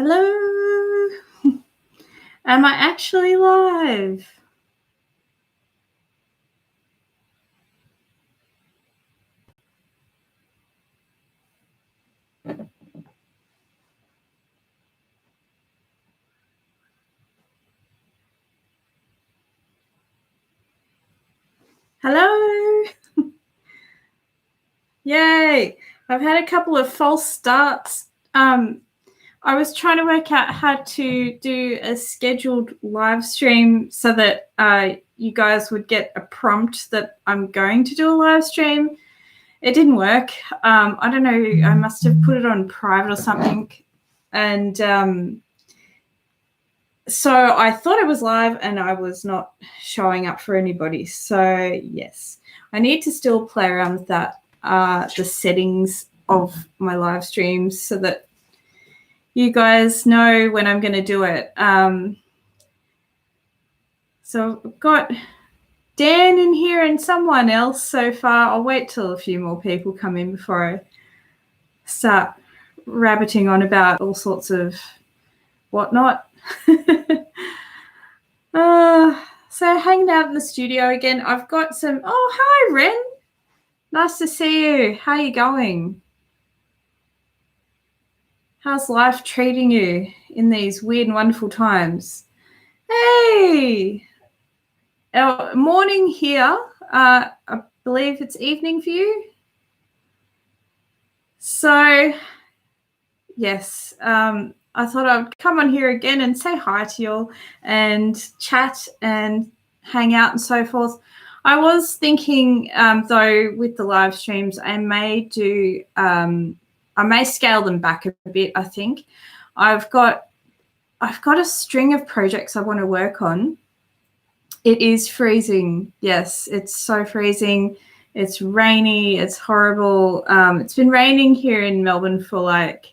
Hello. Am I actually live? Hello. Yay. I've had a couple of false starts. I was trying to work out how to do a scheduled live stream so that you guys would get a prompt that I'm going to do a live stream. It didn't work. I don't know. I must have put it on private or something. And so I thought it was live and I was not showing up for anybody. So, yes, I need to still play around with that, the settings of my live streams so that you guys know when I'm going to do it. So I've got Dan in here and someone else so far. I'll wait till a few more people come in before I start rabbiting on about all sorts of whatnot. So hanging out in the studio again. I've got some. Oh, hi, Ren. Nice to see you. How are you going? How's life treating you in these weird and wonderful times? Hey, morning here. I believe it's evening for you. So, yes, I thought I'd come on here again and say hi to you all and chat and hang out and so forth. I was thinking, though, with the live streams, I may scale them back a bit, I think. I've got a string of projects I want to work on. It is freezing. Yes, it's so freezing. It's rainy. It's horrible. It's been raining here in Melbourne for like,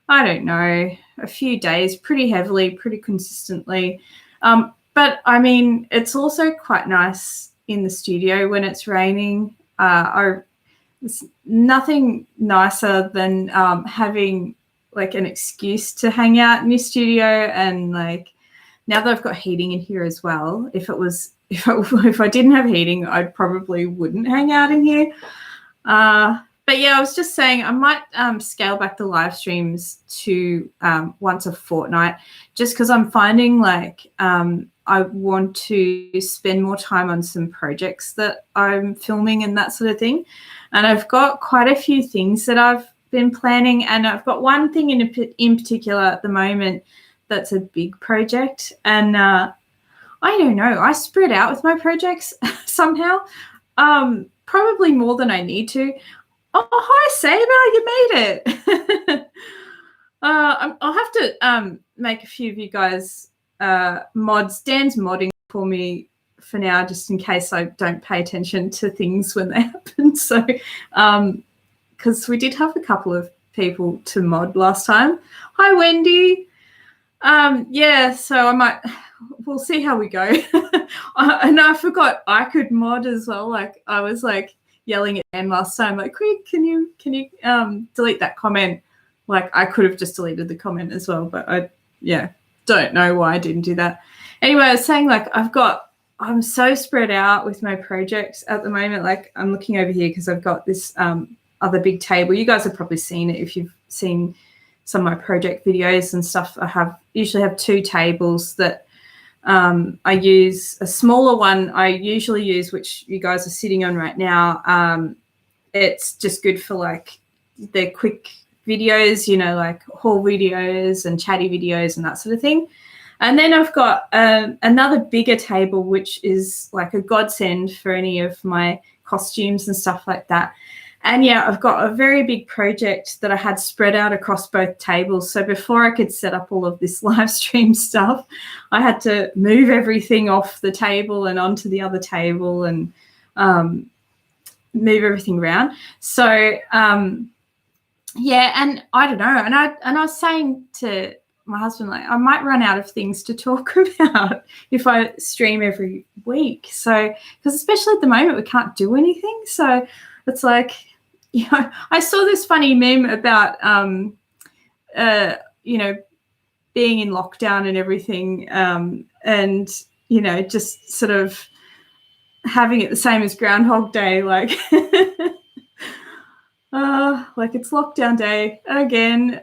I don't know, a few days, pretty heavily, pretty consistently. But, I mean, it's also quite nice in the studio when it's raining. It's nothing nicer than having, like, an excuse to hang out in your studio. And, like, now that I've got heating in here as well, if I didn't have heating, I probably wouldn't hang out in here. But yeah, I was just saying I might scale back the live streams to once a fortnight, just because I'm finding like I want to spend more time on some projects that I'm filming and that sort of thing. And I've got quite a few things that I've been planning, and I've got one thing in particular at the moment that's a big project. And I don't know, I spread out with my projects somehow, probably more than I need to. Oh, hi, Saber, you made it. I'll have to make a few of you guys mods. Dan's modding for me for now, just in case I don't pay attention to things when they happen. So, because we did have a couple of people to mod last time. Hi, Wendy. Yeah, so we'll see how we go. And I forgot I could mod as well. Like, I was like yelling at Dan last time, like, quick, can you delete that comment? Like, I could have just deleted the comment as well, but I don't know why I didn't do that. Anyway, I was saying, like, I'm so spread out with my projects at the moment. Like, I'm looking over here because I've got this other big table. You guys have probably seen it if you've seen some of my project videos and stuff. I usually have two tables that I use. A smaller one I usually use, which you guys are sitting on right now. It's just good for like the quick videos, you know, like haul videos and chatty videos and that sort of thing. And then I've got another bigger table, which is like a godsend for any of my costumes and stuff like that. And yeah, I've got a very big project that I had spread out across both tables. So before I could set up all of this live stream stuff, I had to move everything off the table and onto the other table and move everything around. So yeah, and I don't know. And I was saying to my husband, like, I might run out of things to talk about if I stream every week. So, because especially at the moment, we can't do anything. So it's like, you know, I saw this funny meme about, you know, being in lockdown and everything, and, you know, just sort of having it the same as Groundhog Day, like, like it's lockdown day again.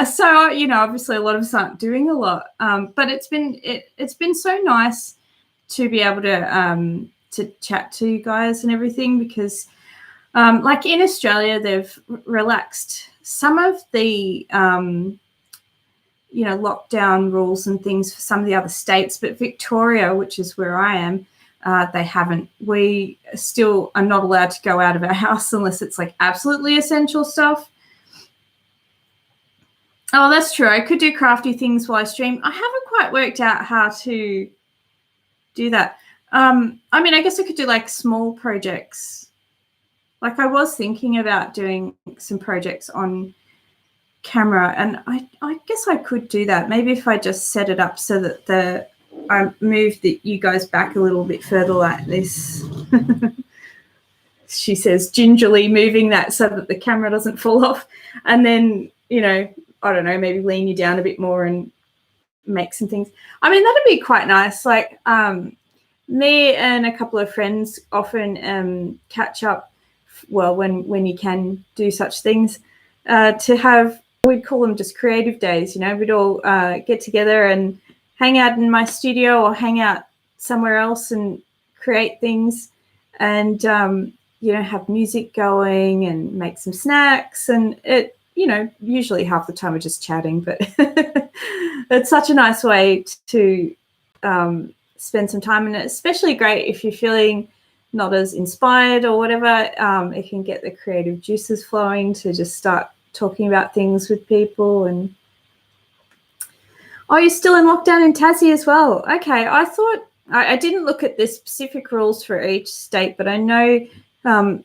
So, you know, obviously a lot of us aren't doing a lot, but it's been so nice to be able to chat to you guys and everything, because like in Australia, they've relaxed some of the you know, lockdown rules and things for some of the other states, but Victoria, which is where I am, they haven't. We still are not allowed to go out of our house unless it's like absolutely essential stuff. Oh, that's true. I could do crafty things while I stream. I haven't quite worked out how to do that. I mean, I guess I could do like small projects. Like I was thinking about doing some projects on camera, and I guess I could do that. Maybe if I just set it up so that I move you guys back a little bit further like this. She says, gingerly moving that so that the camera doesn't fall off. And then, you know, I don't know, maybe lean you down a bit more and make some things. I mean, that'd be quite nice. Like me and a couple of friends often catch up, well, when you can do such things, to have, we'd call them just creative days, you know, we'd all get together and hang out in my studio or hang out somewhere else and create things, and, you know, have music going and make some snacks. And it, you know, usually half the time we're just chatting, but it's such a nice way to spend some time. And it's especially great if you're feeling not as inspired or whatever. It can get the creative juices flowing to just start talking about things with people. And oh, you're still in lockdown in Tassie as well. Okay, I thought I didn't look at the specific rules for each state, but I know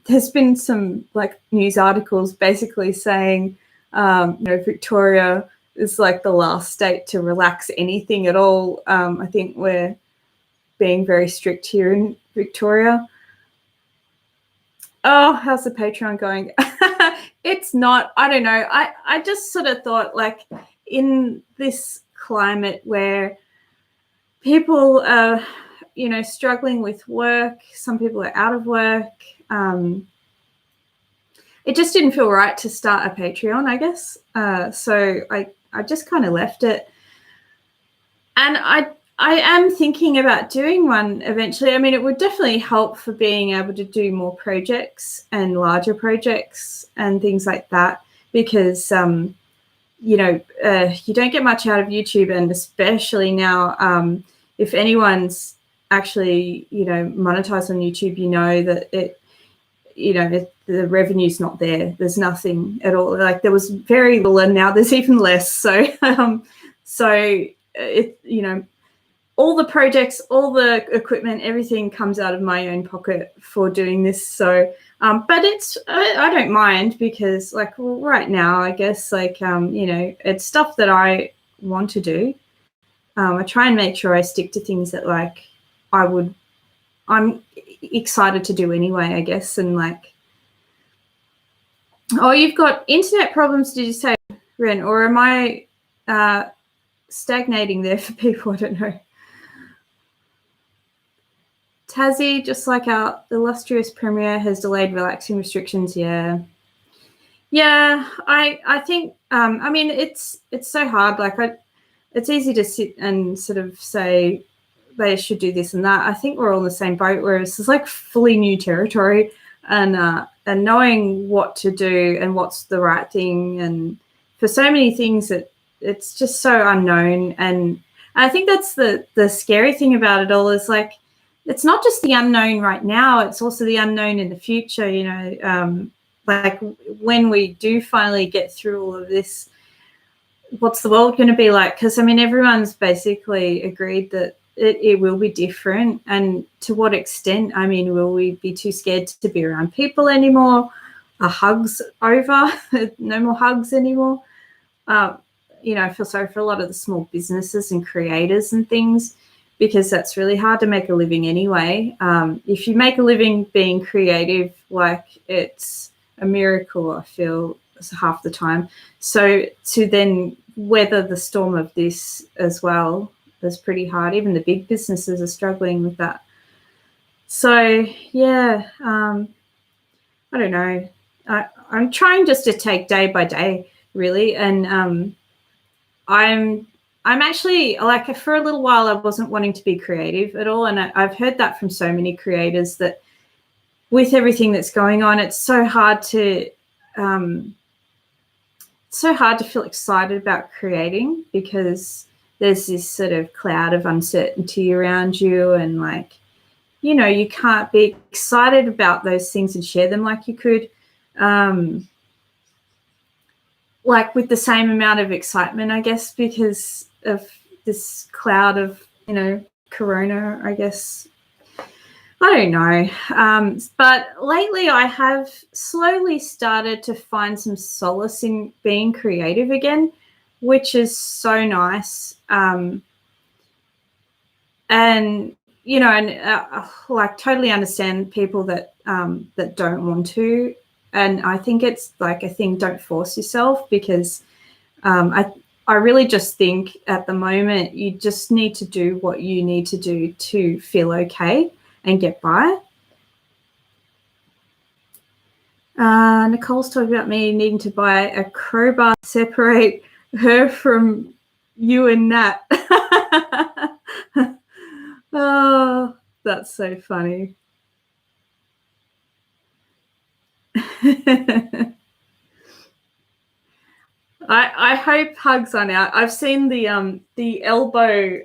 there's been some like news articles basically saying, you know, Victoria is like the last state to relax anything at all. I think we're being very strict here in Victoria. Oh, how's the Patreon going? It's not, I don't know. I just sort of thought, like, in this climate where people are, you know, struggling with work, some people are out of work, it just didn't feel right to start a Patreon, I guess. So I just kind of left it. And I am thinking about doing one eventually. I mean, it would definitely help for being able to do more projects and larger projects and things like that, because, you know, you don't get much out of YouTube. And especially now, if anyone's actually, you know, monetized on YouTube, you know that it, you know, the revenue's not there. There's nothing at all. Like there was very little, and now there's even less. So, so it, you know, all the projects, all the equipment, everything comes out of my own pocket for doing this. So, but it's, I don't mind, because like right now, I guess, like, you know, it's stuff that I want to do. I try and make sure I stick to things that like I'm excited to do anyway, I guess. And like, oh, you've got internet problems, did you say, Ren? Or am I stagnating there for people? I don't know. Tassie, just like our illustrious Premier, has delayed relaxing restrictions. Yeah, I think, I mean, it's so hard. Like, it's easy to sit and sort of say they should do this and that. I think we're all in the same boat, whereas it's like fully new territory, and knowing what to do and what's the right thing, and for so many things that it's just so unknown. And I think that's the scary thing about it all, is like, it's not just the unknown right now, it's also the unknown in the future, you know, like when we do finally get through all of this, what's the world going to be like? Because, I mean, everyone's basically agreed that it will be different. And to what extent? I mean, will we be too scared to be around people anymore? Are hugs over? No more hugs anymore? You know, I feel sorry for a lot of the small businesses and creators and things, because that's really hard to make a living anyway. If you make a living being creative, like, it's a miracle, I feel. half the time. So to then weather the storm of this as well is pretty hard. Even the big businesses are struggling with that. So yeah, I don't know. I'm trying just to take day by day, really, and I'm actually, like, for a little while I wasn't wanting to be creative at all, and I've heard that from so many creators that with everything that's going on, it's so hard to feel excited about creating, because there's this sort of cloud of uncertainty around you, and, like, you know, you can't be excited about those things and share them like you could, like, with the same amount of excitement, I guess, because of this cloud of, you know, corona, I guess. I don't know. But lately I have slowly started to find some solace in being creative again, which is so nice. And, you know, and like, totally understand people that that don't want to. And I think it's like a thing, don't force yourself, because I really just think at the moment you just need to do what you need to do to feel okay and get by. Nicole's talking about me needing to buy a crowbar to separate her from you and Nat. Oh, that's so funny. I hope hugs aren't out. I've seen the elbow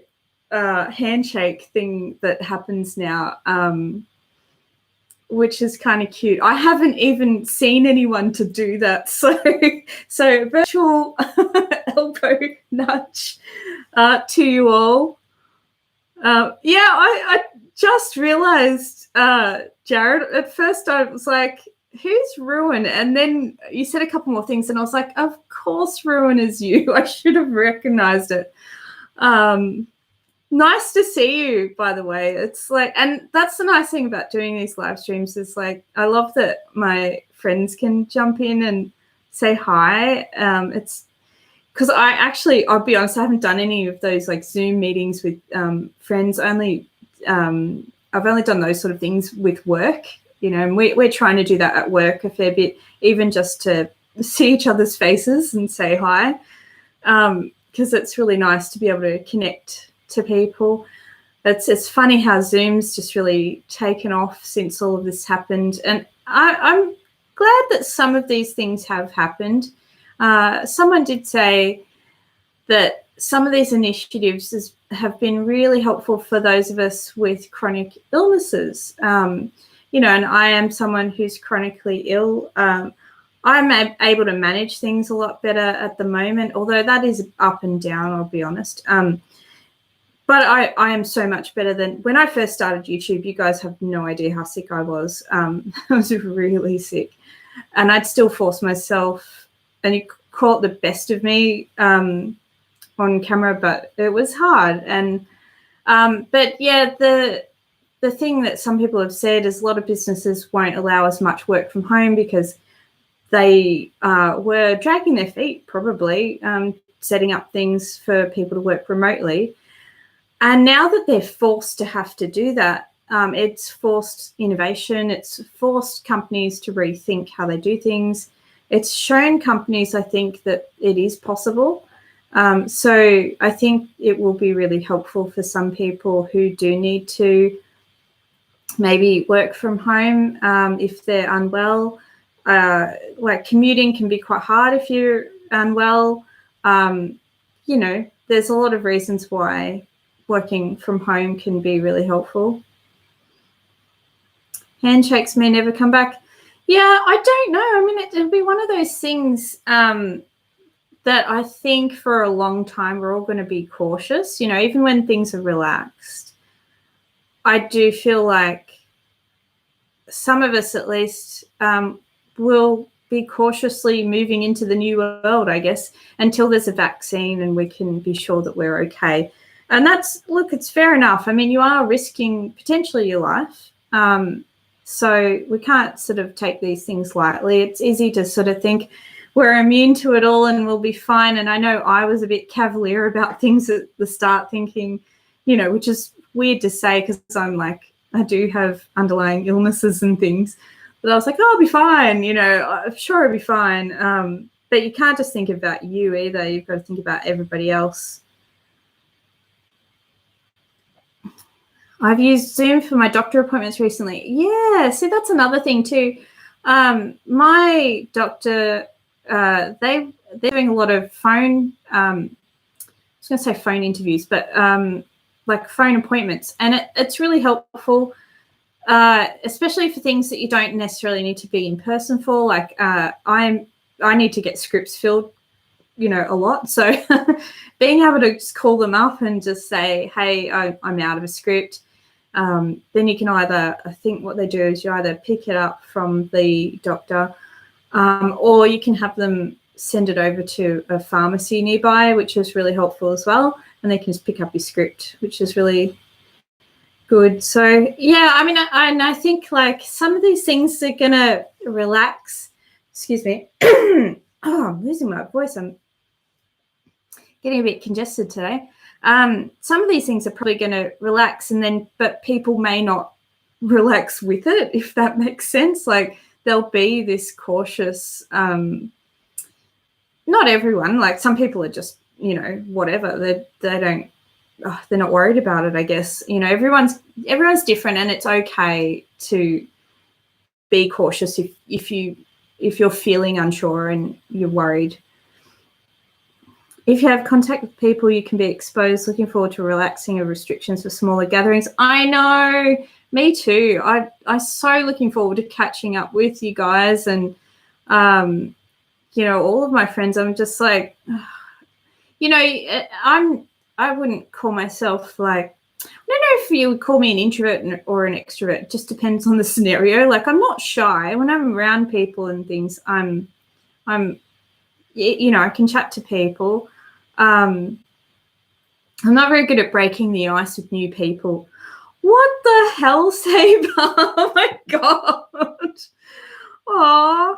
handshake thing that happens now, which is kind of cute. I haven't even seen anyone to do that, so virtual elbow nudge to you all. Yeah, I just realised, Jared, at first I was like, who's Ruin? And then you said a couple more things and I was like, of course Ruin is you. I should have recognised it. Nice to see you, by the way. It's like, and that's the nice thing about doing these live streams is, like, I love that my friends can jump in and say hi. It's because I'll be honest, I haven't done any of those, like, Zoom meetings with friends. I've only done those sort of things with work, you know, and we're trying to do that at work a fair bit, even just to see each other's faces and say hi, because it's really nice to be able to connect to people. It's funny how Zoom's just really taken off since all of this happened, and I'm glad that some of these things have happened. Someone did say that some of these initiatives have been really helpful for those of us with chronic illnesses. You know, and I am someone who's chronically ill. I'm able to manage things a lot better at the moment, although that is up and down, I'll be honest. But I am so much better than when I first started YouTube. You guys have no idea how sick I was. I was really sick, and I'd still force myself, and you call it the best of me on camera, but it was hard. And but yeah, the thing that some people have said is a lot of businesses won't allow as much work from home because they were dragging their feet, probably setting up things for people to work remotely. And now that they're forced to have to do that, it's forced innovation. It's forced companies to rethink how they do things. It's shown companies, I think, that it is possible. So I think it will be really helpful for some people who do need to maybe work from home if they're unwell. Like, commuting can be quite hard if you're unwell. You know, there's a lot of reasons why working from home can be really helpful. Handshakes may never come back. Yeah, I don't know. I mean, it'll be one of those things that I think for a long time we're all going to be cautious, you know, even when things are relaxed. I do feel like some of us at least will be cautiously moving into the new world, I guess, until there's a vaccine and we can be sure that we're okay. And that's, look, it's fair enough. I mean, you are risking potentially your life. So we can't sort of take these things lightly. It's easy to sort of think, we're immune to it all and we'll be fine. And I know I was a bit cavalier about things at the start, thinking, you know, which is weird to say because I'm like, I do have underlying illnesses and things, but I was like, oh, I'll be fine, you know, I'm sure I'll be fine. But you can't just think about you either. You've got to think about everybody else. I've used Zoom for my doctor appointments recently. Yeah, see, that's another thing too. My doctor, they're doing a lot of phone, I was going to say phone interviews, but like phone appointments. And it's really helpful, especially for things that you don't necessarily need to be in person for. Like I need to get scripts filled, you know, a lot. So being able to just call them up and just say, hey, I'm out of a script. Then you can either, I think what they do is you either pick it up from the doctor or you can have them send it over to a pharmacy nearby, which is really helpful as well. And they can just pick up your script, which is really good. So, yeah, I mean, I think like some of these things are going to relax. Excuse me. Oh, I'm losing my voice. I'm getting a bit congested today. Some of these things are probably going to relax but people may not relax with it, if that makes sense. Like there'll be this cautious, not everyone, like some people are just, you know, whatever, they're not worried about it, I guess. You know, everyone's different and it's okay to be cautious if you're feeling unsure and you're worried. If you have contact with people, you can be exposed. Looking forward to relaxing of restrictions for smaller gatherings. I know, me too. I'm so looking forward to catching up with you guys and, you know, all of my friends. I'm just like, you know, I wouldn't call myself like, I don't know if you would call me an introvert or an extrovert. It just depends on the scenario. Like I'm not shy when I'm around people and things. I'm, you know, I can chat to people. I'm not very good at breaking the ice with new people. What the hell, Saber? Oh my God. Oh,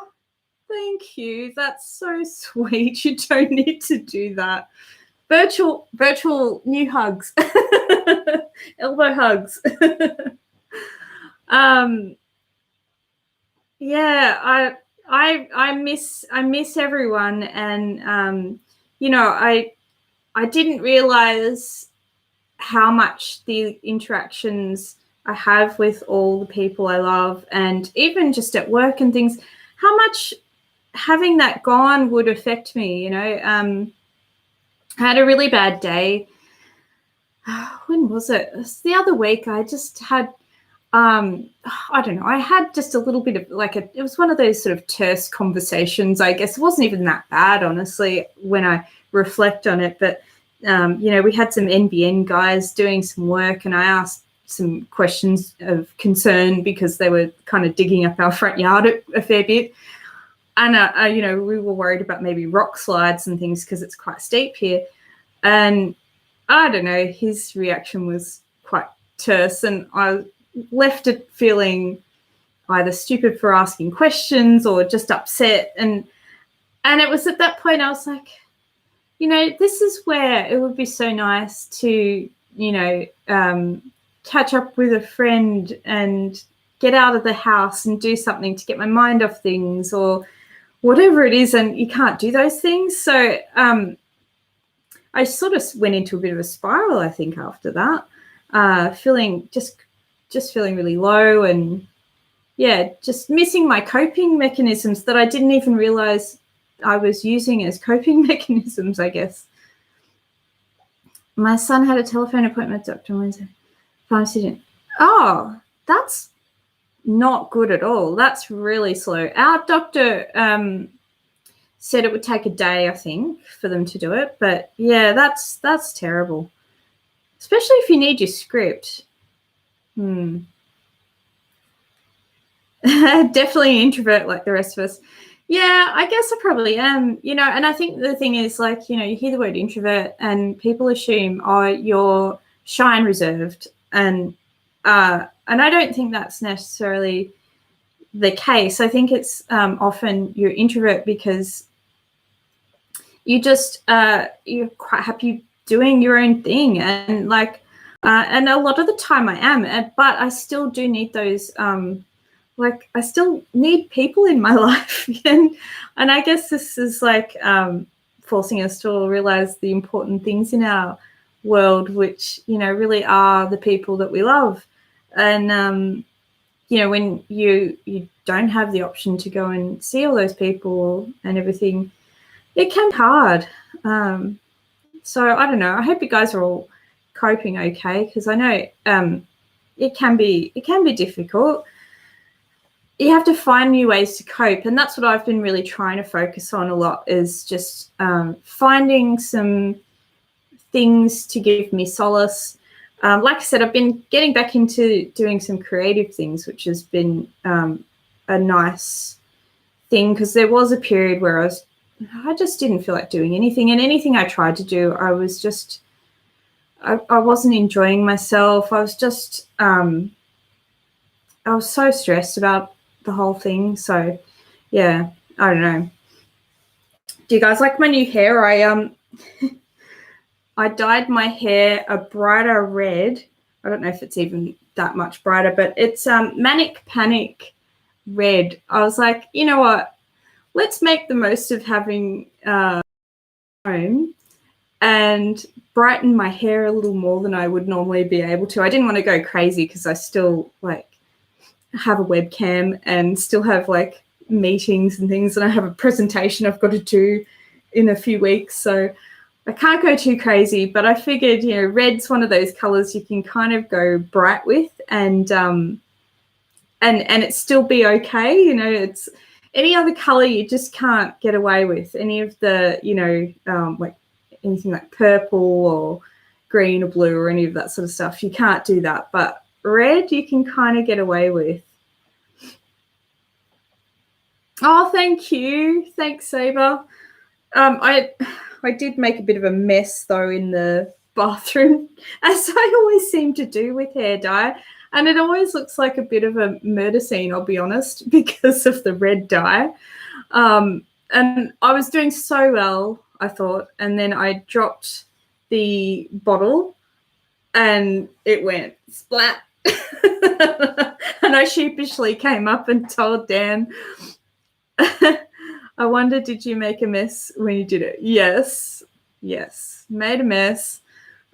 thank you. That's so sweet. You don't need to do that. Virtual new hugs. Elbow hugs. Yeah, I miss everyone, and you know, I didn't realize how much the interactions I have with all the people I love, and even just at work and things, how much having that gone would affect me. You know, I had a really bad day. When was it? It was the other week. I just had. I don't know. I had just a little bit of it was one of those sort of terse conversations, I guess. It wasn't even that bad, honestly, when I reflect on it. But, you know, we had some NBN guys doing some work and I asked some questions of concern because they were kind of digging up our front yard a fair bit. And, you know, we were worried about maybe rock slides and things because it's quite steep here. And I don't know, his reaction was quite terse and I left it feeling either stupid for asking questions or just upset. And it was at that point I was like, you know, this is where it would be so nice to, you know, catch up with a friend and get out of the house and do something to get my mind off things or whatever it is. And you can't do those things. So I sort of went into a bit of a spiral, I think, after that, feeling just feeling really low and, yeah, just missing my coping mechanisms that I didn't even realize I was using as coping mechanisms, I guess. My son had a telephone appointment with Dr. Wednesday. Pharmacy didn't. Oh, that's not good at all. That's really slow. Our doctor said it would take a day, I think, for them to do it. But, yeah, that's terrible, especially if you need your script. Definitely an introvert like the rest of us. Yeah, I guess I probably am, you know, and I think the thing is, like, you know, you hear the word introvert and people assume, oh, you're shy and reserved. And I don't think that's necessarily the case. I think it's often you're introvert because you're quite happy doing your own thing, and and a lot of the time I am, but I still do need those I still need people in my life, and I guess this is forcing us to all realize the important things in our world, which really are the people that we love. And when you don't have the option to go and see all those people and everything, it can be hard. So I don't know. I hope you guys are all coping okay, because I know it can be difficult. You have to find new ways to cope, and that's what I've been really trying to focus on a lot, is just finding some things to give me solace. Like I said, I've been getting back into doing some creative things, which has been a nice thing, because there was a period where I just didn't feel like doing anything, and anything I tried to do, I was just I wasn't enjoying myself. I was just I was so stressed about the whole thing. So yeah, I don't know. Do you guys like my new hair? I dyed my hair a brighter red. I don't know if it's even that much brighter, but it's Manic Panic red. I was like, you know what? Let's make the most of having home and brighten my hair a little more than I would normally be able to. I didn't want to go crazy because I still have a webcam and still have meetings and things, and I have a presentation I've got to do in a few weeks, so I can't go too crazy. But I figured, red's one of those colors you can kind of go bright with, and it still be okay. It's any other color you just can't get away with. Any of the anything like purple or green or blue or any of that sort of stuff, you can't do that. But red you can kind of get away with. Oh, thank you. Thanks, Saber. I did make a bit of a mess though in the bathroom, as I always seem to do with hair dye, and it always looks like a bit of a murder scene, I'll be honest, because of the red dye. And I was doing so well, I thought, and then I dropped the bottle and it went splat. And I sheepishly came up and told Dan, I wonder, did you make a mess when you did it? Yes, made a mess.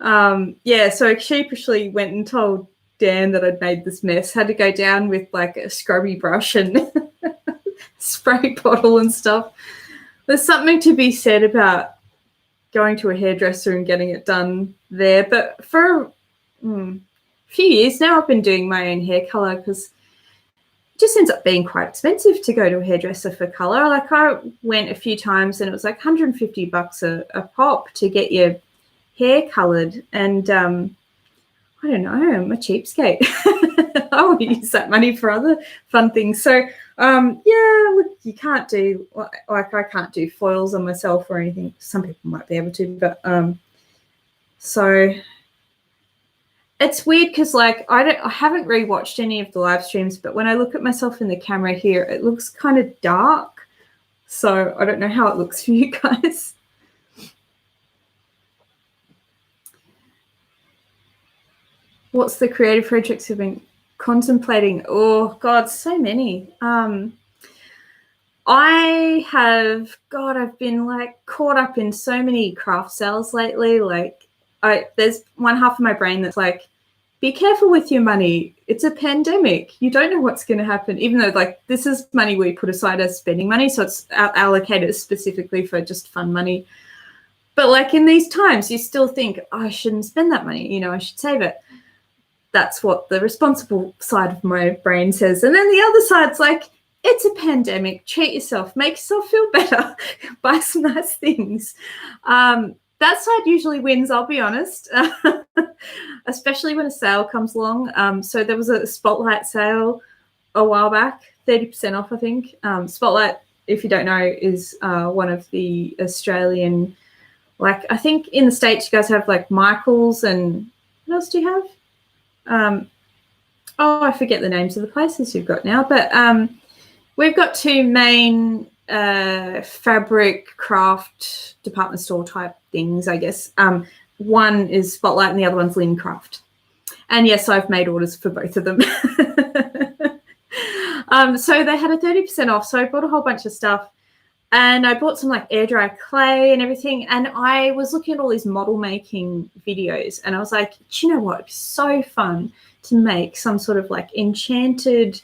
So I sheepishly went and told Dan that I'd made this mess, had to go down with a scrubby brush and spray bottle and stuff. There's something to be said about going to a hairdresser and getting it done there. But for a few years now, I've been doing my own hair color, because it just ends up being quite expensive to go to a hairdresser for color. I went a few times and it was $150 a pop to get your hair colored. And I don't know, I'm a cheapskate. I want to use that money for other fun things. So look, you can't do I can't do foils on myself or anything. Some people might be able to, but so it's weird because I haven't rewatched any of the live streams, but when I look at myself in the camera here, it looks kind of dark. So I don't know how it looks for you guys. What's the creative projects you've been contemplating? Oh God, so many. I've been caught up in so many craft sales lately. There's one half of my brain that's be careful with your money. It's a pandemic. You don't know what's going to happen, even though this is money we put aside as spending money. So it's allocated specifically for just fun money. But in these times, you still think, I shouldn't spend that money. I should save it. That's what the responsible side of my brain says. And then the other side's it's a pandemic. Treat yourself. Make yourself feel better. Buy some nice things. That side usually wins, I'll be honest, especially when a sale comes along. So there was a Spotlight sale a while back, 30% off, I think. Spotlight, if you don't know, is one of the Australian, I think in the States you guys have Michael's, and what else do you have? I forget the names of the places you've got now, but we've got two main fabric craft department store type things, I guess. One is Spotlight and the other one's Lynn Craft. And yes, I've made orders for both of them. So they had a 30% off. So I bought a whole bunch of stuff, and I bought some like air dry clay and everything. And I was looking at all these model making videos, and I was like, do you know what? It'd be so fun to make some sort of like enchanted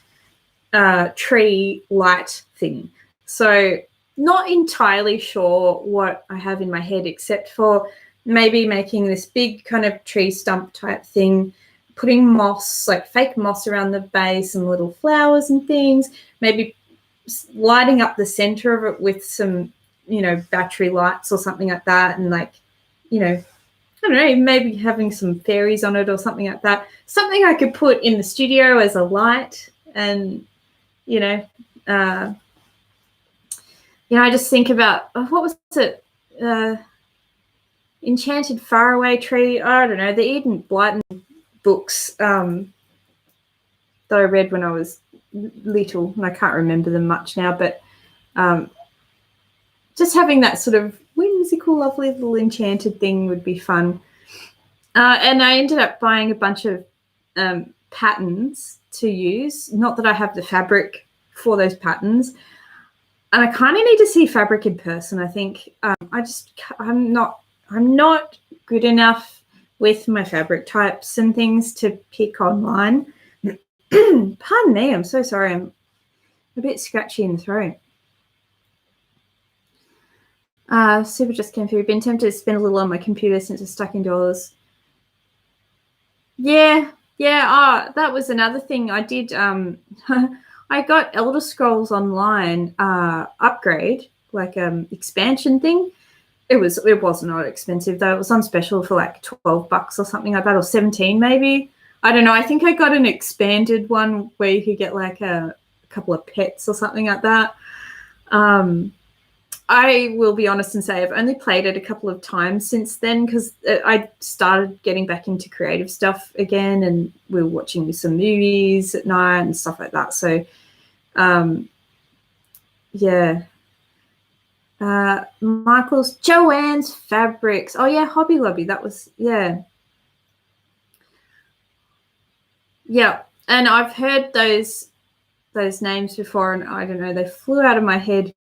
tree light thing. So not entirely sure what I have in my head, except for maybe making this big kind of tree stump type thing, putting moss, like fake moss around the base and little flowers and things, maybe lighting up the center of it with some, you know, battery lights or something like that. And like, you know, I don't know, maybe having some fairies on it or something like that. Something I could put in the studio as a light. And, you know, I just think about, what was it? Enchanted Faraway Tree. I don't know, the Eden Blyton books that I read when I was little, and I can't remember them much now, but just having that sort of whimsical, lovely little enchanted thing would be fun. And I ended up buying a bunch of patterns to use. Not that I have the fabric for those patterns, and I kind of need to see fabric in person. I think I'm not good enough with my fabric types and things to pick online. Pardon me, I'm so sorry. I'm a bit scratchy in the throat. Super just came through. Been tempted to spend a little on my computer since it's stuck indoors. Yeah. That was another thing I did. I got Elder Scrolls Online upgrade, like expansion thing. It was not expensive though. It was on special for like $12 or something like that, or 17 maybe. I don't know. I think I got an expanded one where you could get like a couple of pets or something like that. I will be honest and say I've only played it a couple of times since then, because I started getting back into creative stuff again, and we were watching some movies at night and stuff like that. So, yeah. Michael's Joanne's Fabrics. Oh yeah, Hobby Lobby. That was, yeah. Yeah, and I've heard those names before, and I don't know, they flew out of my head.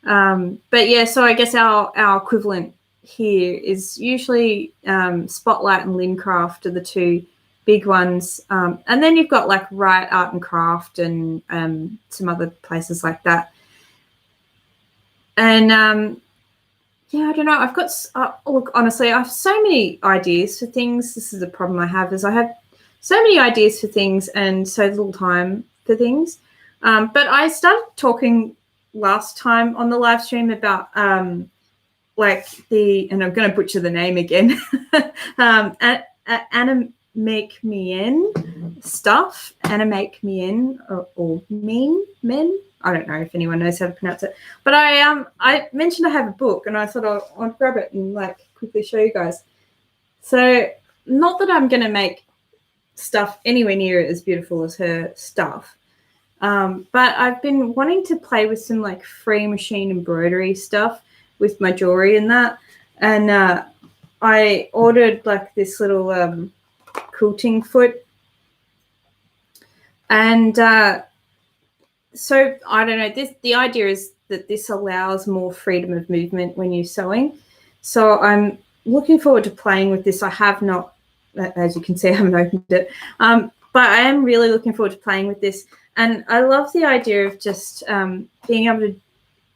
But yeah, so I guess our equivalent here is usually Spotlight and Lincraft are the two big ones, and then you've got like Riot Art and Craft and some other places like that. And yeah, I don't know. I've got look, honestly, I have so many ideas for things. This is the problem I have, is I have so many ideas for things and so little time for things. But I started talking last time on the live stream about like and I'm going to butcher the name again, Animake Me In stuff, Animake Me In or Mean Men. I don't know if anyone knows how to pronounce it, but I mentioned I have a book, and I thought I'll grab it and like quickly show you guys. So not that I'm going to make stuff anywhere near as beautiful as her stuff, but I've been wanting to play with some like free machine embroidery stuff with my jewelry and that, and I ordered like this little quilting foot, and so I don't know, the idea is that this allows more freedom of movement when you're sewing. So I'm looking forward to playing with this. I have not, as you can see, I haven't opened it, but I am really looking forward to playing with this. And I love the idea of just being able to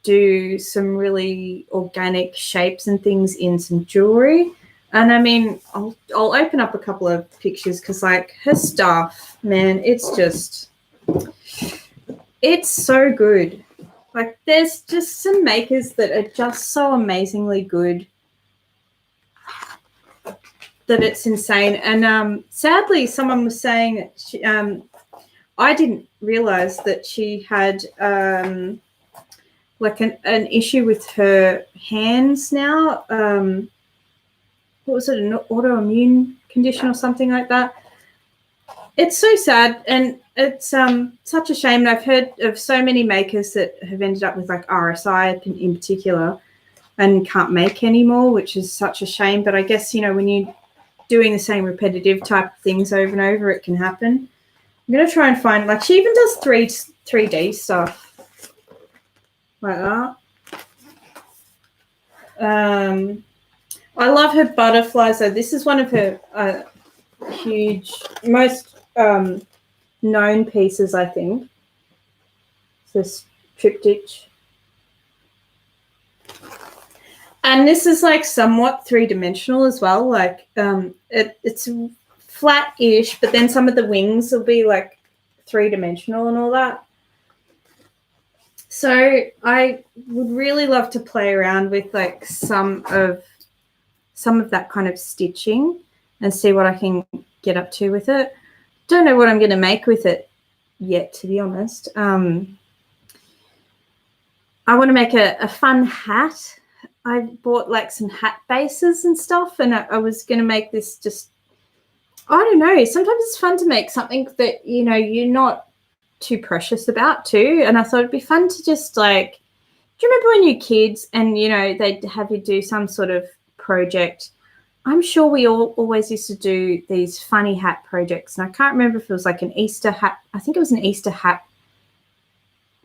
do some really organic shapes and things in some jewelry. And I mean, I'll open up a couple of pictures, because like her stuff, man, it's so good. Like there's just some makers that are just so amazingly good that it's insane. And sadly, someone was saying that she, I didn't realize that she had like an issue with her hands now. What was it, an autoimmune condition or something like that? it's so sad, and it's such a shame. I've heard of so many makers that have ended up with like RSI in particular and can't make anymore, which is such a shame. But I guess, you know, when you're doing the same repetitive type of things over and over, it can happen. I'm going to try and find, like, she even does 3D stuff like that. I love her butterflies, though. This is one of her huge, most known pieces, I think. This triptych. And this is like somewhat three-dimensional as well. Like it's flat-ish, but then some of the wings will be like three-dimensional and all that. So I would really love to play around with like some of that kind of stitching and see what I can get up to with it. Don't know what I'm going to make with it yet, to be honest. I want to make a fun hat. I bought like some hat bases and stuff, and I was going to make this just, I don't know, sometimes it's fun to make something that, you know, you're not too precious about too. And I thought it'd be fun to just like, do you remember when you're kids and, you know, they'd have you do some sort of project? I'm sure we always used to do these funny hat projects, and I can't remember if it was like an Easter hat. I think it was an Easter hat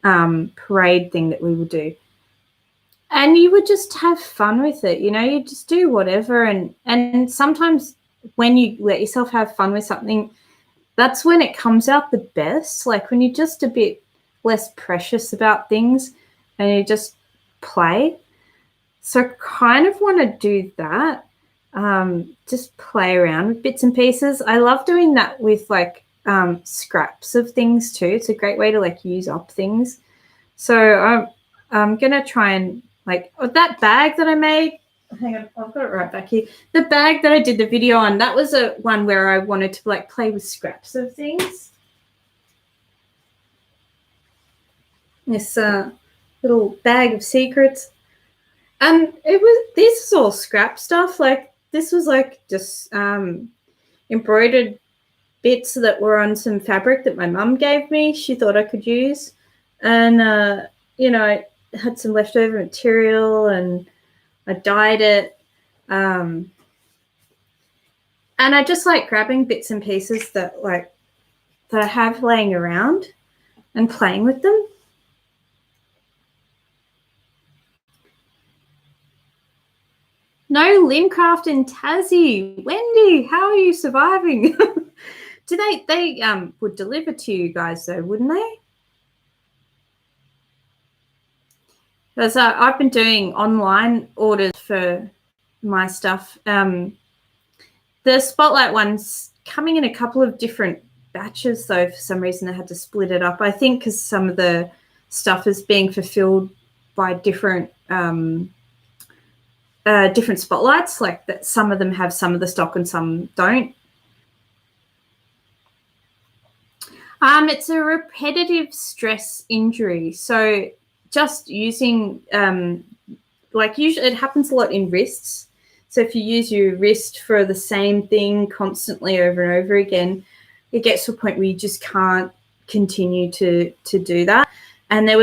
parade thing that we would do. And you would just have fun with it, you know, you just do whatever. And sometimes when you let yourself have fun with something, that's when it comes out the best. Like when you're just a bit less precious about things and you just play. So I kind of want to do that. Just play around with bits and pieces. I love doing that with like scraps of things too. It's a great way to like use up things. So I'm going to try and like that bag that I made. Hang on, I've got it right back here. The bag that I did the video on, that was a one where I wanted to like play with scraps of things. This little bag of secrets. And this is all scrap stuff. Like this was like just embroidered bits that were on some fabric that my mum gave me. She thought I could use. And, you know, I had some leftover material and I dyed it. And I just like grabbing bits and pieces that I have laying around and playing with them. No Lincraft in Tassie. Wendy, how are you surviving? Do they would deliver to you guys though, wouldn't they? Because I've been doing online orders for my stuff. The Spotlight one's coming in a couple of different batches, though. For some reason, they had to split it up. I think because some of the stuff is being fulfilled by different Spotlights. Like that, some of them have some of the stock and some don't. It's a repetitive stress injury, so just using like usually it happens a lot in wrists. So if you use your wrist for the same thing constantly over and over again, it gets to a point where you just can't continue to do that. And I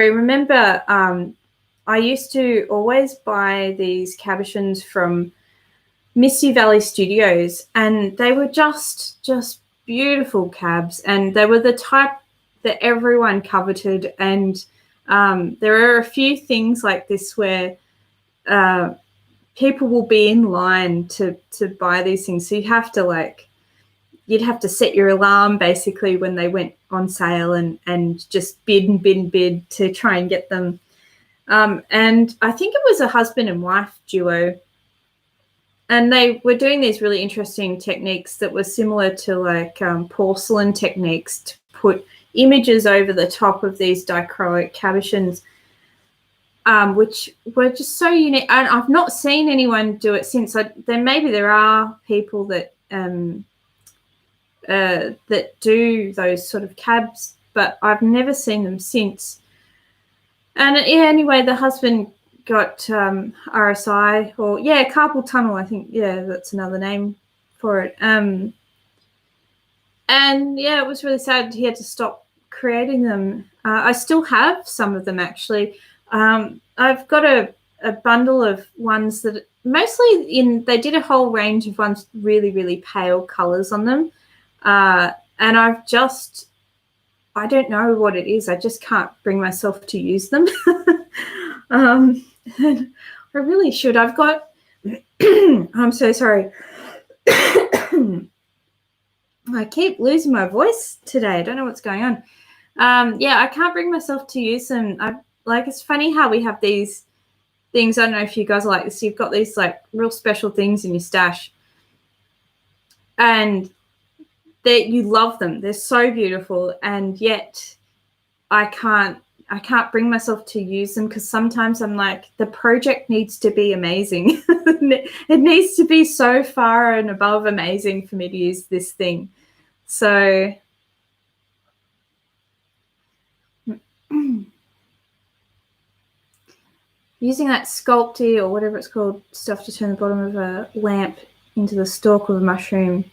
remember I used to always buy these cabochons from Misty Valley Studios, and they were just beautiful cabs, and they were the type that everyone coveted. And there are a few things like this where people will be in line to buy these things. So you'd have to set your alarm basically when they went on sale and just bid to try and get them. And I think it was a husband and wife duo. And they were doing these really interesting techniques that were similar to like porcelain techniques to put images over the top of these dichroic cabochons, which were just so unique. And I've not seen anyone do it since. Maybe there are people that do those sort of cabs, but I've never seen them since. And yeah, anyway, the husband got RSI or carpal tunnel. I think that's another name for it. And And yeah, it was really sad he had to stop creating them. I still have some of them, actually. I've got a bundle of ones that mostly they did a whole range of ones with really, really pale colours on them. And I don't know what it is. I just can't bring myself to use them. I really should. I've got, I'm so sorry. I keep losing my voice today. I don't know what's going on. Yeah, I can't bring myself to use them. It's funny how we have these things. I don't know if you guys are like this. You've got these like real special things in your stash, and you love them. They're so beautiful, and yet I can't bring myself to use them because sometimes I'm like, the project needs to be amazing. It needs to be so far and above amazing for me to use this thing. So using that Sculpty or whatever it's called stuff to turn the bottom of a lamp into the stalk of a mushroom.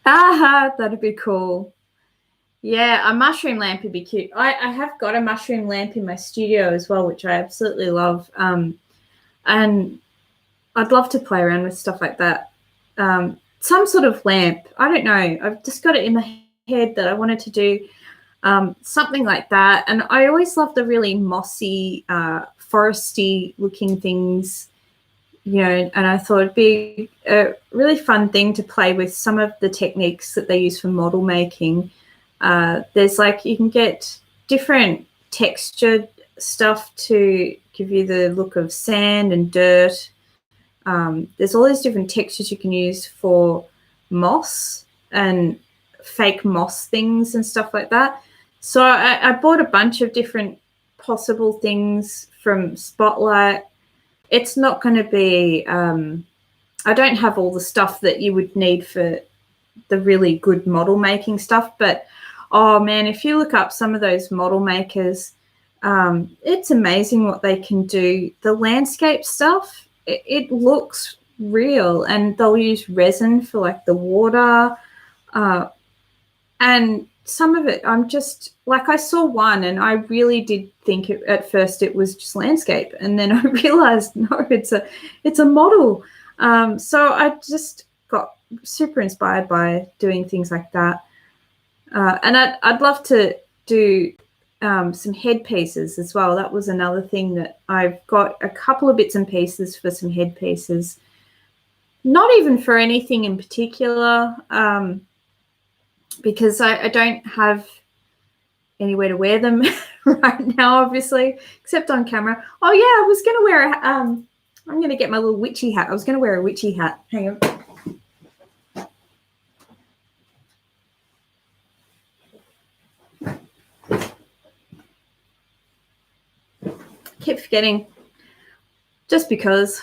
Aha, that'd be cool. Yeah, a mushroom lamp would be cute. I have got a mushroom lamp in my studio as well, which I absolutely love. And I'd love to play around with stuff like that. Some sort of lamp. I don't know. I've just got it in my head that I wanted to do something like that. And I always love the really mossy, foresty looking things, you know, and I thought it'd be a really fun thing to play with some of the techniques that they use for model making. There's like, you can get different textured stuff to give you the look of sand and dirt. There's all these different textures you can use for moss and fake moss things and stuff like that. So I bought a bunch of different possible things from Spotlight. It's not going to be, I don't have all the stuff that you would need for the really good model making stuff, but oh man, if you look up some of those model makers, it's amazing what they can do. The landscape stuff, it looks real, and they'll use resin for like the water, and some of it I'm just like, I saw one and I really did think at first it was just landscape, and then I realized no, it's a model. So I just got super inspired by doing things like that. And I'd love to do some headpieces as well. That was another thing that I've got a couple of bits and pieces for some headpieces. Not even for anything in particular, because I don't have anywhere to wear them right now, obviously, except on camera. Oh yeah, I was going to wear I'm going to get my little witchy hat. I was going to wear a witchy hat. Hang on. Keep forgetting, just because.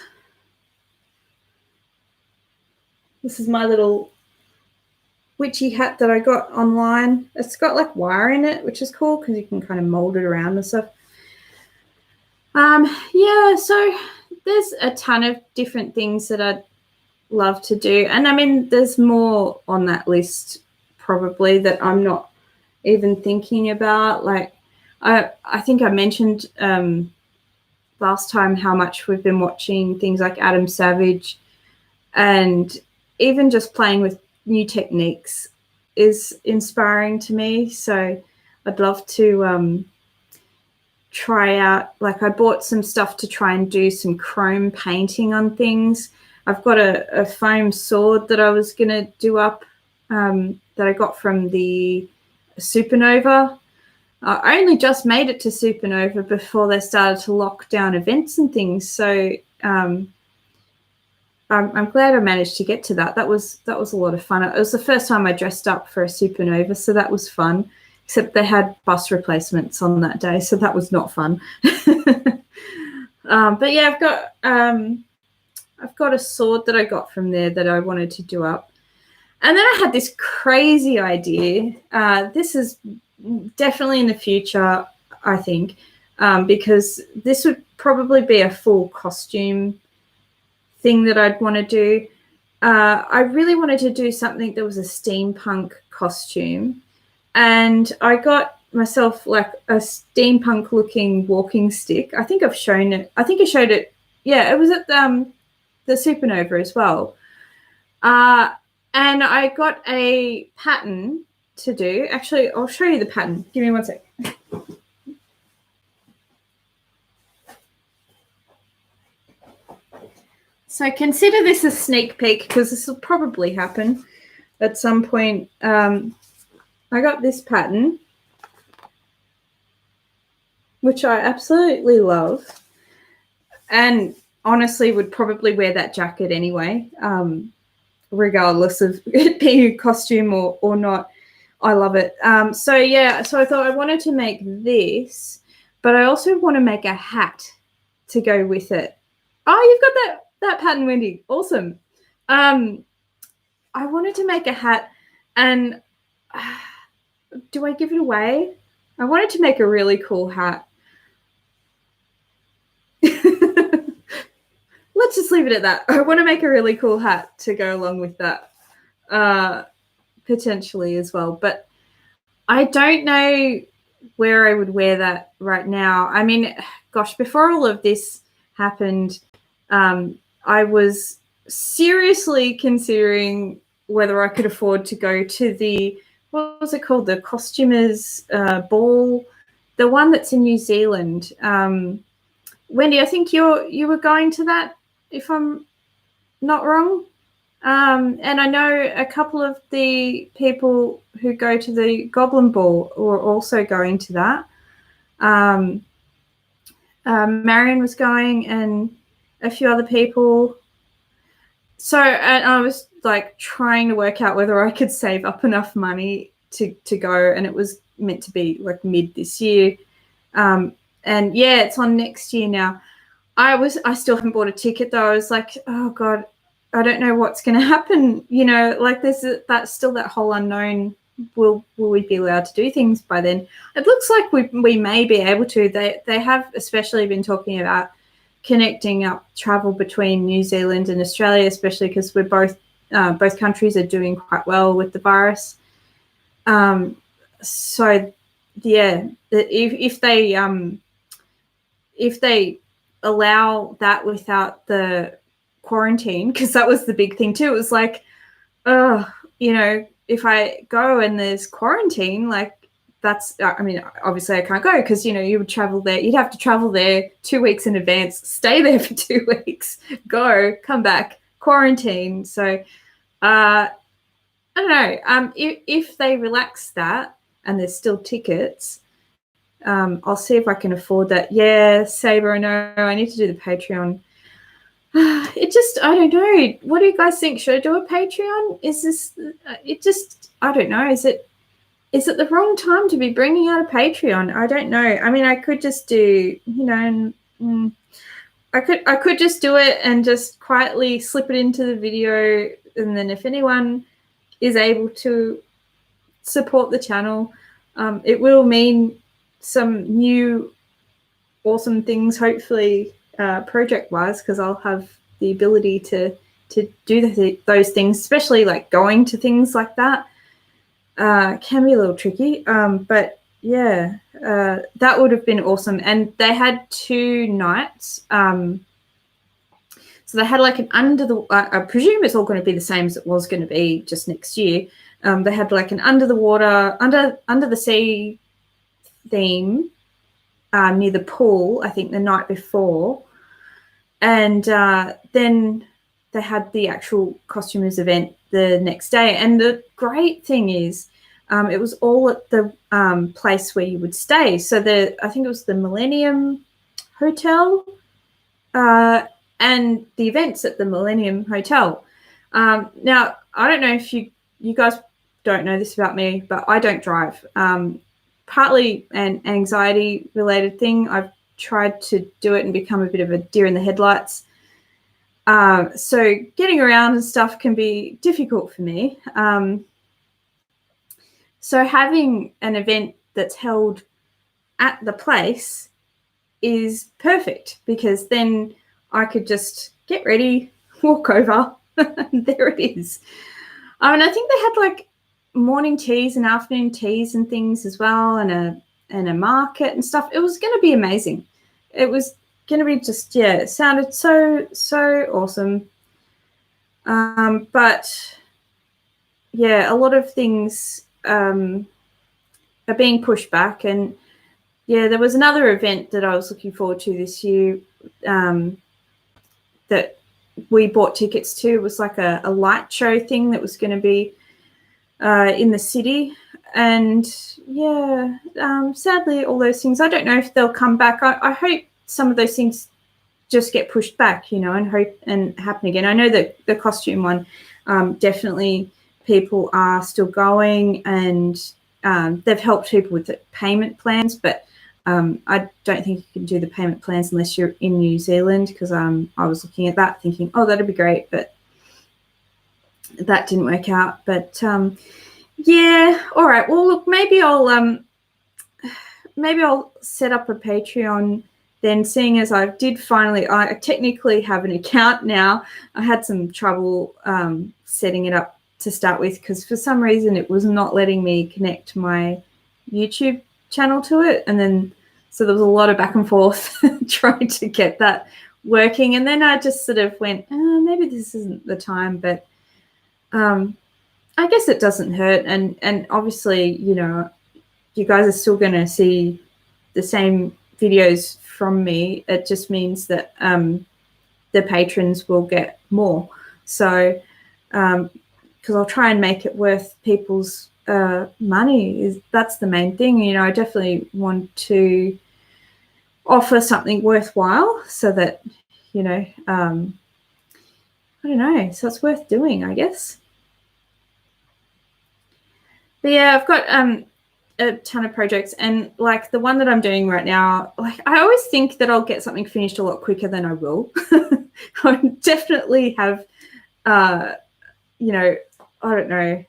This is my little witchy hat that I got online. It's got like wire in it, which is cool because you can kind of mold it around and stuff. Yeah, so there's a ton of different things that I'd love to do. And I mean, there's more on that list probably that I'm not even thinking about. Like, I think I mentioned last time how much we've been watching things like Adam Savage, and even just playing with new techniques is inspiring to me. So I'd love to try out, like I bought some stuff to try and do some chrome painting on things. I've got a foam sword that I was going to do up that I got from the Supernova. I only just made it to Supernova before they started to lock down events and things. So I'm glad I managed to get to that. That was a lot of fun. It was the first time I dressed up for a Supernova, so that was fun. Except they had bus replacements on that day, so that was not fun. But yeah, I've got a sword that I got from there that I wanted to do up. And then I had this crazy idea. This is definitely in the future, I think, because this would probably be a full costume thing that I'd want to do. I really wanted to do something that was a steampunk costume, and I got myself like a steampunk looking walking stick. I think I've shown it. I think I showed it. Yeah, it was at the Supernova as well. And I got a pattern to do. Actually, I'll show you the pattern. Give me one sec. So consider this a sneak peek, because this will probably happen at some point. I got this pattern, which I absolutely love, and honestly would probably wear that jacket anyway, regardless of it being a costume or not. I love it. So I thought I wanted to make this, but I also want to make a hat to go with it. Oh, you've got that pattern, Wendy. Awesome. I wanted to make a hat, and do I give it away? I wanted to make a really cool hat. Let's just leave it at that. I want to make a really cool hat to go along with that, potentially as well. But I don't know where I would wear that right now. I mean, gosh, before all of this happened, I was seriously considering whether I could afford to go to the, what was it called, the costumers ball, the one that's in New Zealand. Wendy, I think you were going to that, if I'm not wrong. And I know a couple of the people who go to the Goblin Ball were also going to that. Marion was going, and a few other people. So I was like trying to work out whether I could save up enough money to go, and it was meant to be like mid this year. And yeah, it's on next year now. I still haven't bought a ticket though. I was like, oh God, I don't know what's going to happen. You know, like that's still that whole unknown. Will we be allowed to do things by then? It looks like we may be able to. They have especially been talking about connecting up travel between New Zealand and Australia, especially because we're both countries are doing quite well with the virus. So yeah, if they allow that without the quarantine, because that was the big thing too. It was like, if I go and there's quarantine, like that's, I mean, obviously I can't go because, you would travel there. You'd have to travel there 2 weeks in advance, stay there for 2 weeks, go, come back, quarantine. So I don't know. If they relax that and there's still tickets, I'll see if I can afford that. Yeah, Saber, I know I need to do the Patreon. I don't know. What do you guys think? Should I do a Patreon? I don't know. Is it the wrong time to be bringing out a Patreon? I don't know. I mean, I could just do, I could just do it and just quietly slip it into the video. And then if anyone is able to support the channel, it will mean some new awesome things, hopefully, project-wise, because I'll have the ability to do those things, especially like going to things like that. Can be a little tricky, but yeah, that would have been awesome. And they had 2 nights. So they had like an I presume it's all going to be the same as it was going to be just next year. They had like an under the sea theme near the pool, I think the night before. And then they had the actual costumers event the next day. And the great thing is it was all at the place where you would stay. So I think it was the Millennium Hotel, and the events at the Millennium Hotel. Now, I don't know if you guys don't know this about me, but I don't drive. Partly an anxiety-related thing. I've tried to do it and become a bit of a deer in the headlights. So getting around and stuff can be difficult for me. So having an event that's held at the place is perfect, because then I could just get ready, walk over, There it is. And I think they had like morning teas and afternoon teas and things as well, and a market and stuff. It was going to be amazing. It was going to be just, yeah, it sounded so awesome. But yeah, a lot of things are being pushed back. And yeah, there was another event that I was looking forward to this year that we bought tickets to. It was like a light show thing that was going to be in the city. And yeah, sadly, all those things, I don't know if they'll come back. I hope some of those things just get pushed back, you know, and hope and happen again. I know that the costume one, definitely people are still going, and they've helped people with the payment plans, but I don't think you can do the payment plans unless you're in New Zealand, because I was looking at that thinking, oh, that'd be great, but that didn't work out. But yeah, all right. Well, look, maybe I'll set up a Patreon then, seeing as I technically have an account now. I had some trouble setting it up to start with, because for some reason it was not letting me connect my YouTube channel to it, and then so there was a lot of back and forth trying to get that working. And then I just sort of went, oh, maybe this isn't the time, but I guess it doesn't hurt. And obviously, you know, you guys are still going to see the same videos from me. It just means that the patrons will get more. So because I'll try and make it worth people's money. That's the main thing. You know, I definitely want to offer something worthwhile, so that, you know, I don't know, so it's worth doing, I guess. But yeah, I've got a ton of projects, and like the one that I'm doing right now, like I always think that I'll get something finished a lot quicker than I will. I definitely have you know, I don't know,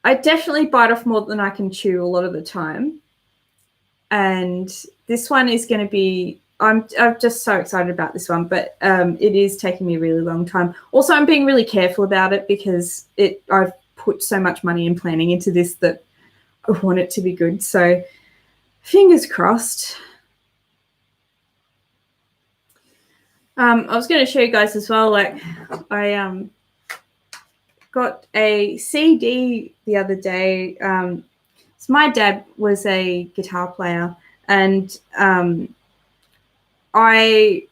I definitely bite off more than I can chew a lot of the time. And this one is going to be, I'm just so excited about this one, but it is taking me a really long time. Also, I'm being really careful about it, because I've put so much money and planning into this that I want it to be good. So fingers crossed. I was going to show you guys as well, like I got a CD the other day. So my dad was a guitar player, and I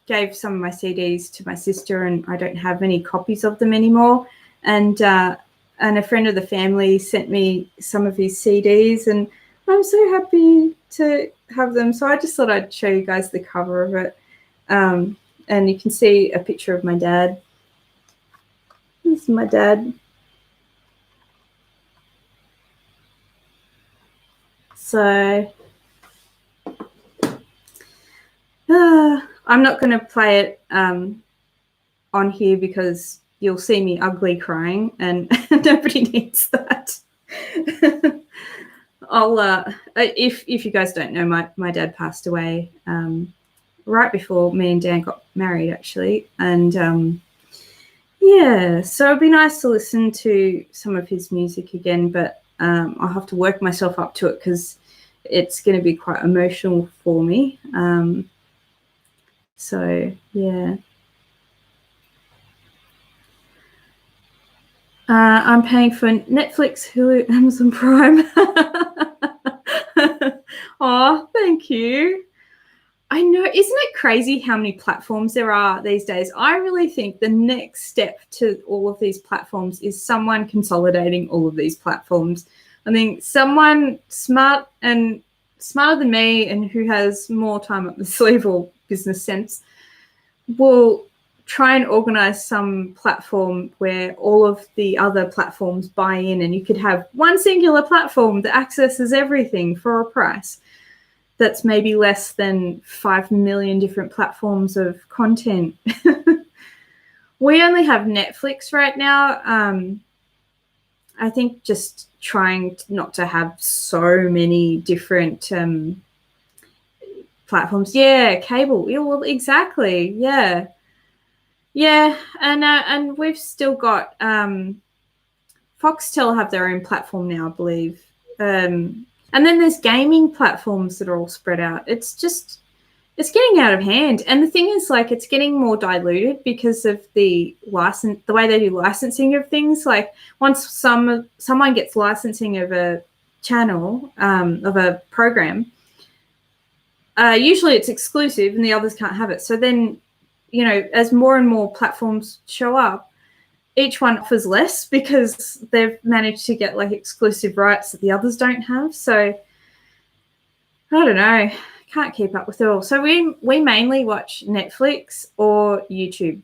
gave some of my CDs to my sister, and I don't have any copies of them anymore. And a friend of the family sent me some of his CDs, and I'm so happy to have them. So I just thought I'd show you guys the cover of it. And you can see a picture of my dad. This is my dad. So I'm not going to play it on here, because you'll see me ugly crying, and nobody needs that. I'll if you guys don't know, my dad passed away right before me and Dan got married, actually. And yeah, so it'd be nice to listen to some of his music again, but I'll have to work myself up to it, because it's going to be quite emotional for me. So yeah. I'm paying for Netflix, Hulu, Amazon Prime. Oh, thank you. I know, isn't it crazy how many platforms there are these days? I really think the next step to all of these platforms is someone consolidating all of these platforms. I think someone smarter than me, and who has more time up the sleeve or business sense, will try and organize some platform where all of the other platforms buy in, and you could have one singular platform that accesses everything for a price that's maybe less than 5 million different platforms of content. We only have Netflix right now. I think just trying not to have so many different platforms. Yeah, cable. Yeah, well, exactly. Yeah. Yeah, and we've still got Foxtel have their own platform now, I believe. And then there's gaming platforms that are all spread out. It's getting out of hand. And the thing is, like, it's getting more diluted because of the way they do licensing of things. Like, once someone gets licensing of a channel, of a program, usually it's exclusive and the others can't have it. So then, you know, as more and more platforms show up, each one offers less because they've managed to get like exclusive rights that the others don't have. So I don't know, can't keep up with it all. So we mainly watch Netflix or YouTube.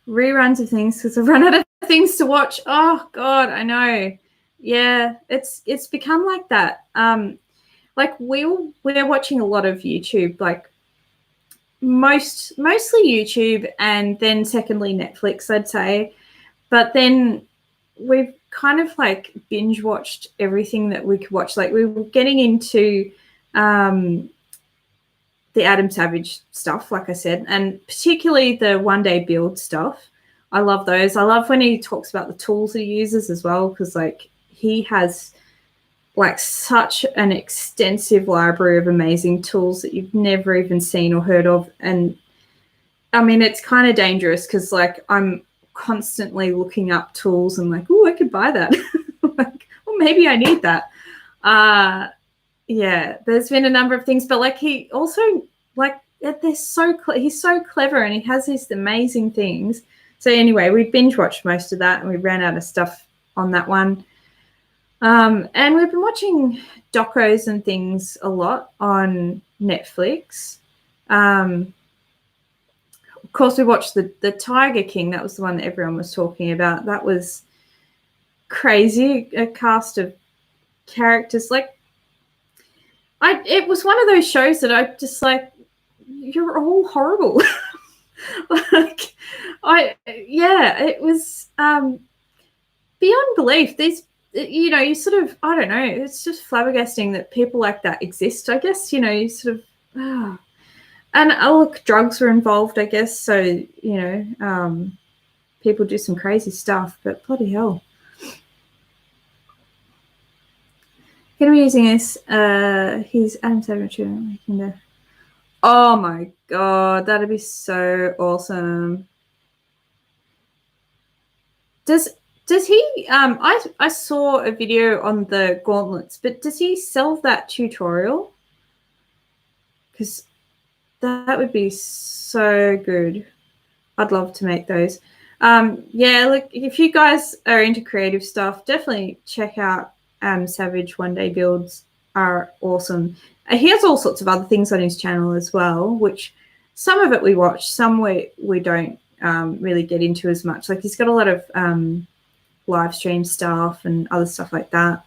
Reruns of things because I've run out of things to watch. Oh God, I know. Yeah, it's become like that. Like we're watching a lot of YouTube, like mostly YouTube, and then secondly Netflix, I'd say. But then we've kind of like binge watched everything that we could watch. Like we were getting into the Adam Savage stuff, like I said, and particularly the One Day Build stuff. I love those. I love when he talks about the tools he uses as well, because like he has like such an extensive library of amazing tools that you've never even seen or heard of. And I mean, it's kind of dangerous because like I'm constantly looking up tools and like, oh, I could buy that. Like, well, maybe I need that. Yeah, there's been a number of things, but like he also like he's so clever and he has these amazing things. So anyway, we binge watched most of that and we ran out of stuff on that one. And we've been watching docos and things a lot on Netflix. Of course, we watched the Tiger King. That was the one that everyone was talking about. That was crazy. A cast of characters. Like, it was one of those shows that I just like, you're all horrible. Like, it was beyond belief. These, you know, you sort of, I don't know, it's just flabbergasting that people like that exist, I guess. You know, you sort of, and look, drugs were involved, I guess. So, you know, people do some crazy stuff, but bloody hell. Going to be using this. He's Adam Savage. Oh my God, that'd be so awesome. Does he? I saw a video on the gauntlets, but does he sell that tutorial? Because that would be so good. I'd love to make those. Yeah, look, if you guys are into creative stuff, definitely check out Savage One Day Builds. Are awesome. He has all sorts of other things on his channel as well, which some of it we watch, some we don't really get into as much. Like he's got a lot of live stream stuff and other stuff like that.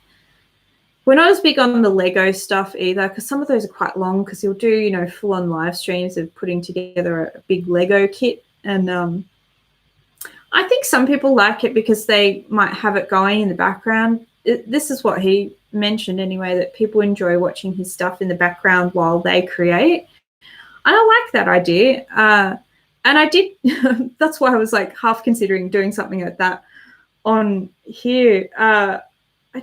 We're not as big on the Lego stuff either, because some of those are quite long, because he'll do, you know, full-on live streams of putting together a big Lego kit. And I think some people like it because they might have it going in the background. This is what he mentioned anyway, that people enjoy watching his stuff in the background while they create. And I like that idea. And I did, that's why I was like half considering doing something like that on here. I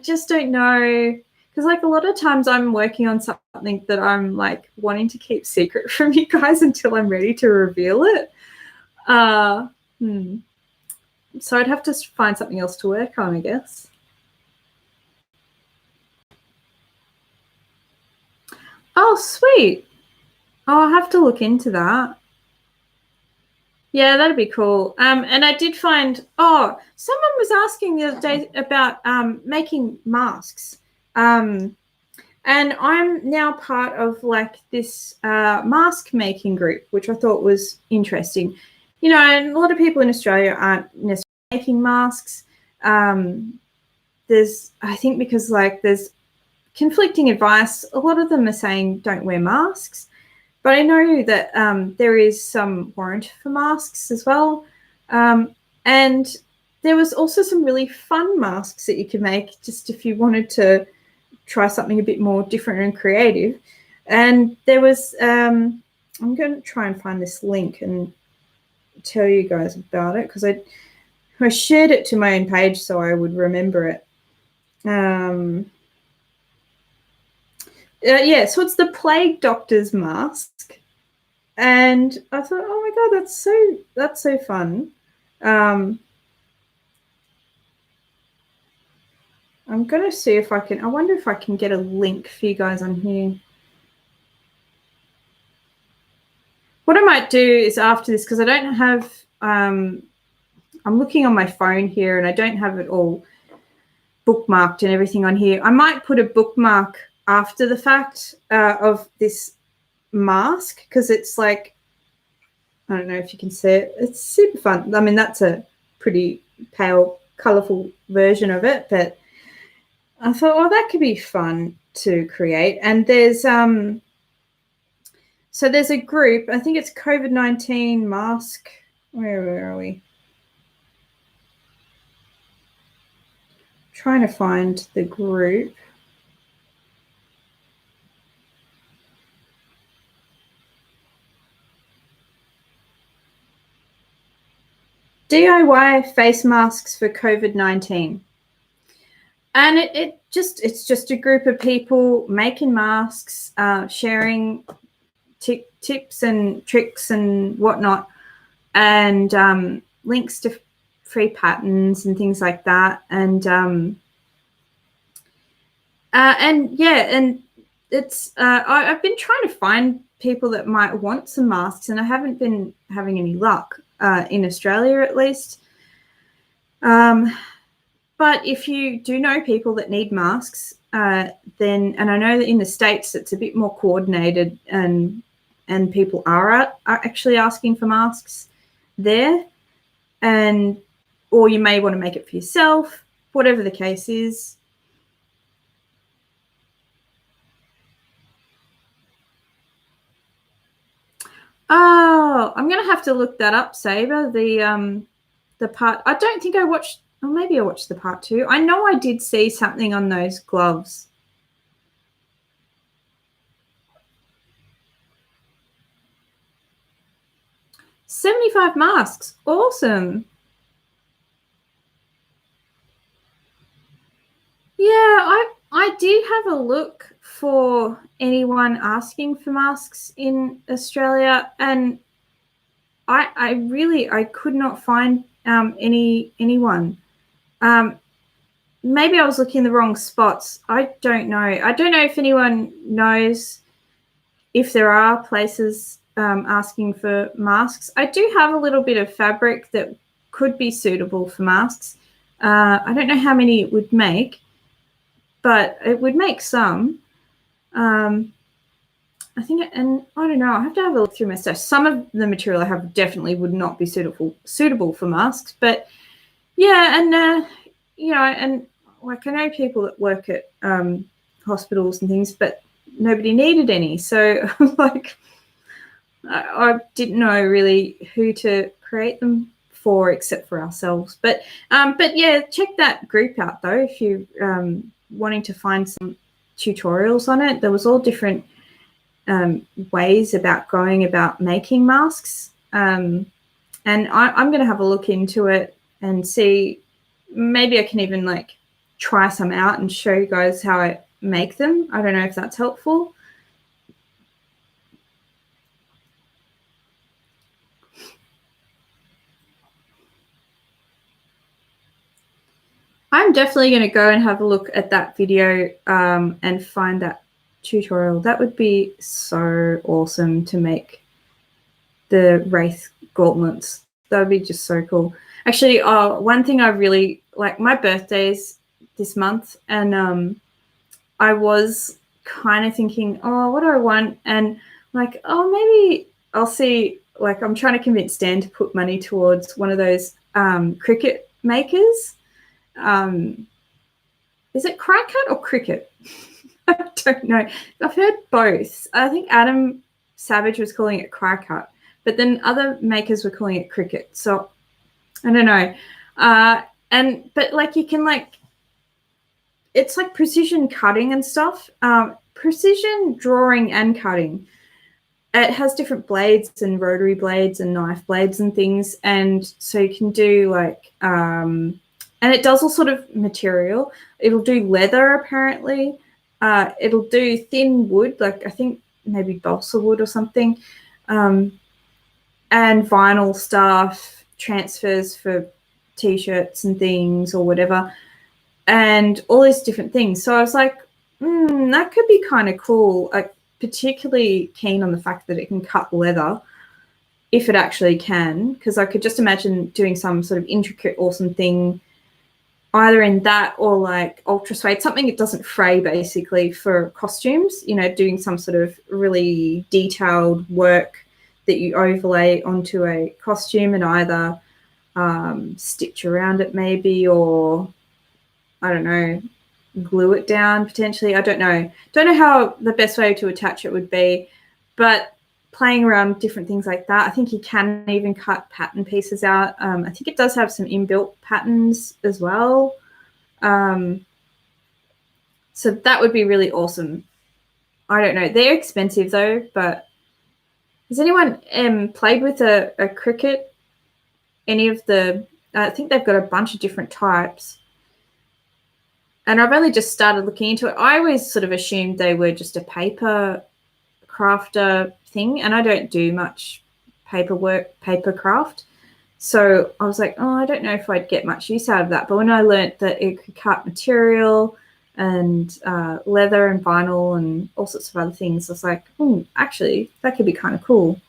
just don't know. Because like a lot of times I'm working on something that I'm like wanting to keep secret from you guys until I'm ready to reveal it. So I'd have to find something else to work on, I guess. Oh, sweet. Oh, I'll have to look into that. Yeah, that'd be cool. And I did find, someone was asking the other day about making masks. And I'm now part of like this mask making group, which I thought was interesting. You know, and a lot of people in Australia aren't necessarily making masks. There's, I think, because like there's conflicting advice. A lot of them are saying don't wear masks. But I know that there is some warrant for masks as well. And there was also some really fun masks that you could make just if you wanted to try something a bit more different and creative. And there was, I'm going to try and find this link and tell you guys about it, because I shared it to my own page so I would remember it. Yeah, so it's the Plague Doctor's mask. And I thought, oh my God, that's so fun. I'm going to see if I wonder if I can get a link for you guys on here. What I might do is after this, because I don't have, I'm looking on my phone here and I don't have it all bookmarked and everything on here. I might put a bookmark after the fact of this mask, because it's like, I don't know if you can see it. It's super fun. I mean, that's a pretty pale, colourful version of it, but I thought, well, that could be fun to create. And there's so there's a group, I think it's COVID-19 mask. Where are we? Trying to find the group. DIY face masks for COVID-19. And it's just a group of people making masks, sharing tips and tricks and whatnot, and links to free patterns and things like that. And yeah, and it's I've been trying to find people that might want some masks, and I haven't been having any luck in Australia, at least. But if you do know people that need masks, then, and I know that in the States it's a bit more coordinated, and people are actually asking for masks there, or you may want to make it for yourself, whatever the case is. Oh, I'm going to have to look that up, Saber. The part, I don't think I watched, or maybe I watched the part 2. I know I did see something on those gloves. $75 masks. Awesome. Yeah, I did have a look for anyone asking for masks in Australia, and I could not find anyone. Maybe I was looking in the wrong spots. I don't know. I don't know if anyone knows if there are places asking for masks. I do have a little bit of fabric that could be suitable for masks. I don't know how many it would make, but it would make some. I think, and I don't know, I have to have a look through my stuff. Some of the material I have definitely would not be suitable for masks, but yeah, and you know, and like I know people that work at hospitals and things, but nobody needed any, so like I didn't know really who to create them for except for ourselves. But yeah, check that group out though if you're wanting to find some tutorials on it. There was all different ways about going about making masks, and I'm going to have a look into it and see. Maybe I can even like try some out and show you guys how I make them. I don't know if that's helpful. I'm definitely going to go and have a look at that video and find that tutorial. That would be so awesome to make the Wraith gauntlets. That would be just so cool. Actually, one thing I really like, my birthday's this month, and I was kind of thinking, oh, what do I want? And like, oh, maybe I'll see, like I'm trying to convince Dan to put money towards one of those cricket makers. Is it Cricut or Cricket? I don't know. I've heard both. I think Adam Savage was calling it Cricut, but then other makers were calling it Cricket. So I don't know. But like you can like, it's like precision cutting and stuff, precision drawing and cutting. It has different blades and rotary blades and knife blades and things, and so you can do like and it does all sort of material. It'll do leather apparently. It'll do thin wood, like I think maybe balsa wood or something, and vinyl stuff, transfers for t-shirts and things or whatever, and all these different things. So I was like, that could be kind of cool. Like, particularly keen on the fact that it can cut leather, if it actually can, because I could just imagine doing some sort of intricate, awesome thing, either in that or like ultra suede, something that doesn't fray, basically, for costumes, you know, doing some sort of really detailed work that you overlay onto a costume and either stitch around it maybe, or I don't know, glue it down potentially. I don't know how the best way to attach it would be, but playing around different things like that. I think you can even cut pattern pieces out. I think it does have some inbuilt patterns as well. So that would be really awesome. I don't know. They're expensive though, but has anyone played with a Cricut? Any of the, I think they've got a bunch of different types. And I've only just started looking into it. I always sort of assumed they were just a paper crafter thing, and I don't do much paperwork, paper craft. So I was like, oh, I don't know if I'd get much use out of that. But when I learnt that it could cut material and leather and vinyl and all sorts of other things, I was like, actually, that could be kind of cool.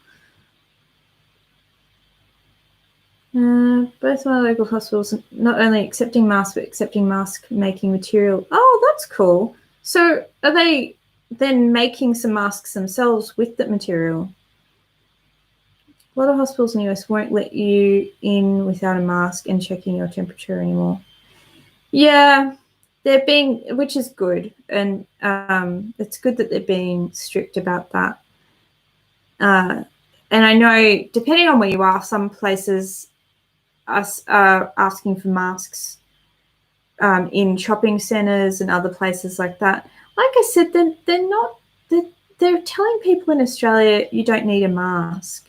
Both my local hospitals not only accepting masks, but accepting mask making material. Oh, that's cool. So are they then making some masks themselves with that material? A lot of hospitals in the US won't let you in without a mask and checking your temperature anymore. Yeah, they're being, which is good. And it's good that they're being strict about that. And I know, depending on where you are, some places are asking for masks in shopping centres and other places like that. Like I said, they're telling people in Australia you don't need a mask,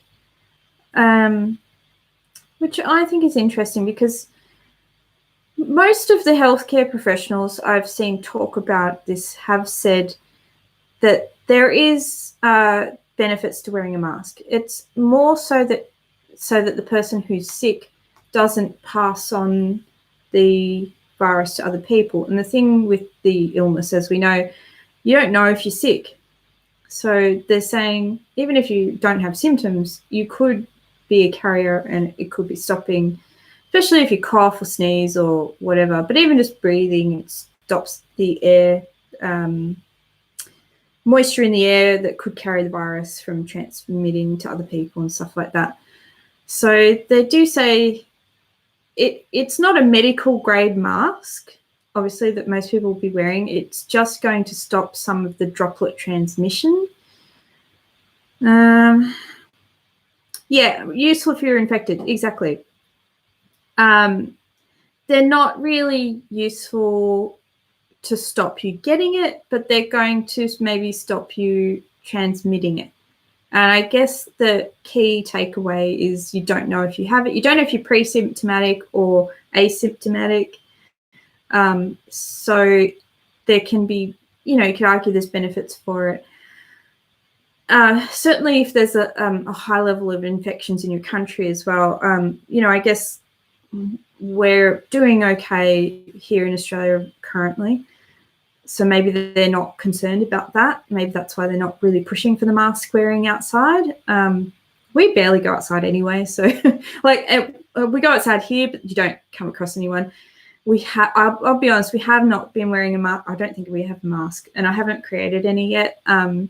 which I think is interesting, because most of the healthcare professionals I've seen talk about this have said that there is benefits to wearing a mask. It's more so that the person who's sick doesn't pass on the virus to other people. And the thing with the illness, as we know, you don't know if you're sick. So they're saying even if you don't have symptoms, you could be a carrier and it could be stopping, especially if you cough or sneeze or whatever. But even just breathing, it stops the air, moisture in the air that could carry the virus from transmitting to other people and stuff like that. So they do say it's not a medical grade mask, obviously, that most people will be wearing. It's just going to stop some of the droplet transmission. Yeah, useful if you're infected, exactly. They're not really useful to stop you getting it, but they're going to maybe stop you transmitting it. And I guess the key takeaway is you don't know if you have it. You don't know if you're pre-symptomatic or asymptomatic. So there can be, you could argue there's benefits for it. Certainly if there's a high level of infections in your country as well, I guess we're doing okay here in Australia currently. So maybe they're not concerned about that. Maybe that's why they're not really pushing for the mask wearing outside. We barely go outside anyway. So we go outside here, but you don't come across anyone. I'll be honest, we have not been wearing a mask. I don't think we have a mask, and I haven't created any yet. We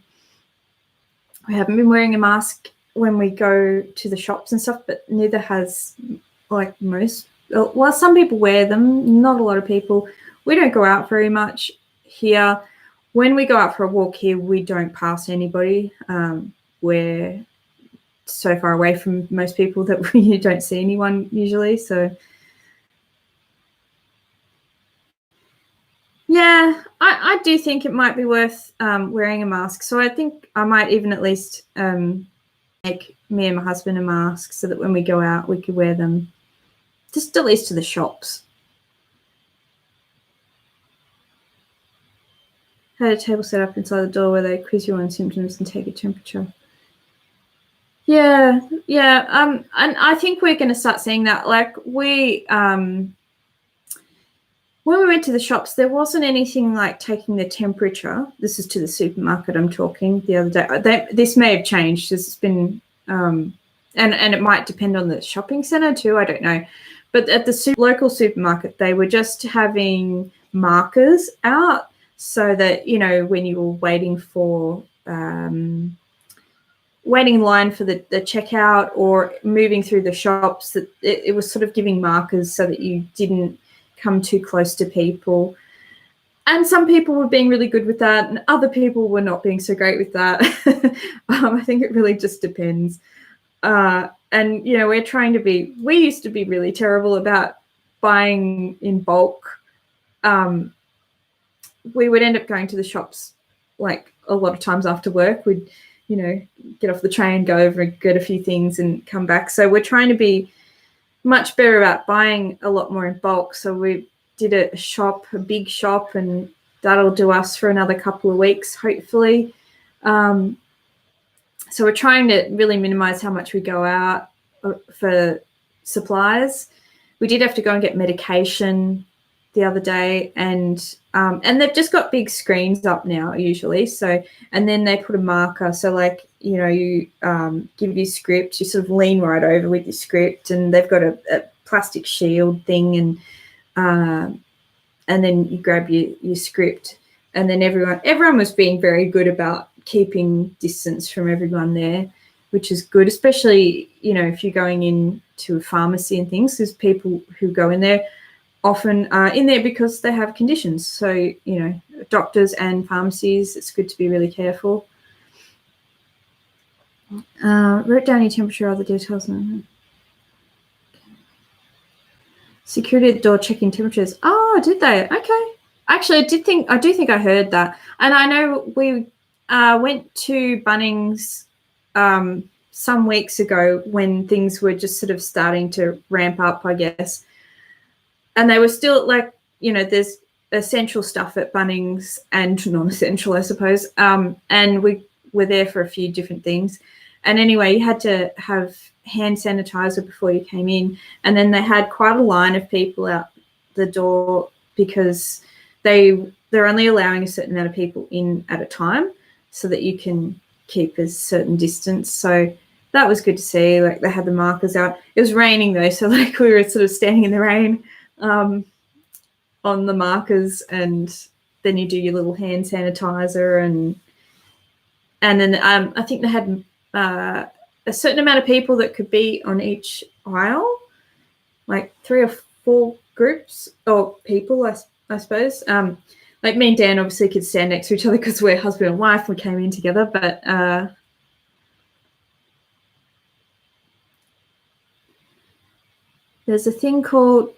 haven't been wearing a mask when we go to the shops and stuff, but neither has most. Well, some people wear them, not a lot of people. We don't go out very much here. When we go out for a walk here, we don't pass anybody. We're so far away from most people that we don't see anyone usually. So Yeah, I do think it might be worth wearing a mask. So I think I might even at least make me and my husband a mask so that when we go out, we could wear them, just at least to the shops. Had a table set up inside the door where they quiz you on symptoms and take your temperature. Yeah. And I think we're going to start seeing that. Like when we went to the shops, there wasn't anything like taking the temperature. This is to the supermarket I'm talking the other day. This may have changed. It's been, and it might depend on the shopping centre too. I don't know. But at the local supermarket, they were just having markers out so that, you know, when you were waiting in line for the checkout or moving through the shops, that it was sort of giving markers so that you didn't come too close to people. And some people were being really good with that and other people were not being so great with that. I think it really just depends. And, you know, we used to be really terrible about buying in bulk. We would end up going to the shops like a lot of times after work. We'd, you know, get off the train, go over and get a few things and come back. So we're trying to be much better about buying a lot more in bulk. So we did a big shop, and that'll do us for another couple of weeks, hopefully. So we're trying to really minimize how much we go out for supplies. We did have to go and get medication the other day, and they've just got big screens up now usually. So, and then they put a marker. So like, you know, you give your script, you sort of lean right over with your script, and they've got a plastic shield thing, and then you grab your script, and then everyone was being very good about keeping distance from everyone there, which is good, especially, you know, if you're going into a pharmacy and things. There's people who go in there often in there because they have conditions. So, you know, doctors and pharmacies, it's good to be really careful. Wrote down your temperature, other details. Security at the door checking temperatures. Oh, did they? Okay. Actually, I do think I heard that. And I know we went to Bunnings some weeks ago when things were just sort of starting to ramp up, I guess. And they were still like, you know, there's essential stuff at Bunnings and non-essential, I suppose. And we were there for a few different things. And anyway, you had to have hand sanitizer before you came in. And then they had quite a line of people out the door because they're only allowing a certain amount of people in at a time so that you can keep a certain distance. So that was good to see. Like, they had the markers out. It was raining though, so like we were sort of standing in the rain on the markers, and then you do your little hand sanitizer, and then I think they had a certain amount of people that could be on each aisle, like 3 or 4 groups or people, I suppose. Like me and Dan obviously could stand next to each other because we're husband and wife. We came in together, but there's a thing called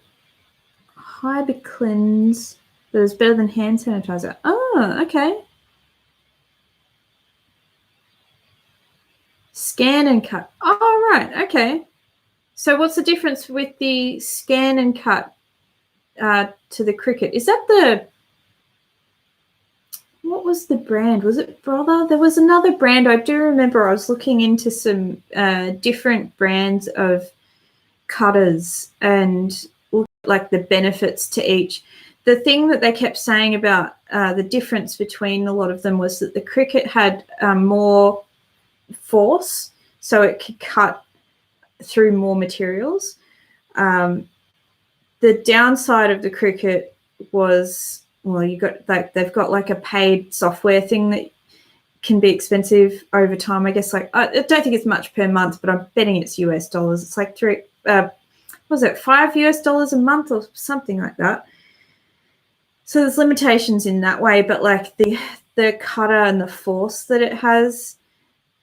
Cleanse that is better than hand sanitizer. Oh, okay. Scan and cut. Oh, right. Okay. So what's the difference with the scan and cut to the Cricket? Is that what was the brand? Was it Brother? There was another brand. I do remember I was looking into some different brands of cutters and like the benefits to each. The thing that they kept saying about the difference between a lot of them was that the Cricket had more force, so it could cut through more materials. The downside of the Cricket was, well, they've got like a paid software thing that can be expensive over time. I guess, like, I don't think it's much per month, but I'm betting it's US dollars. It's like $5 US a month or something like that. So there's limitations in that way, but like the cutter and the force that it has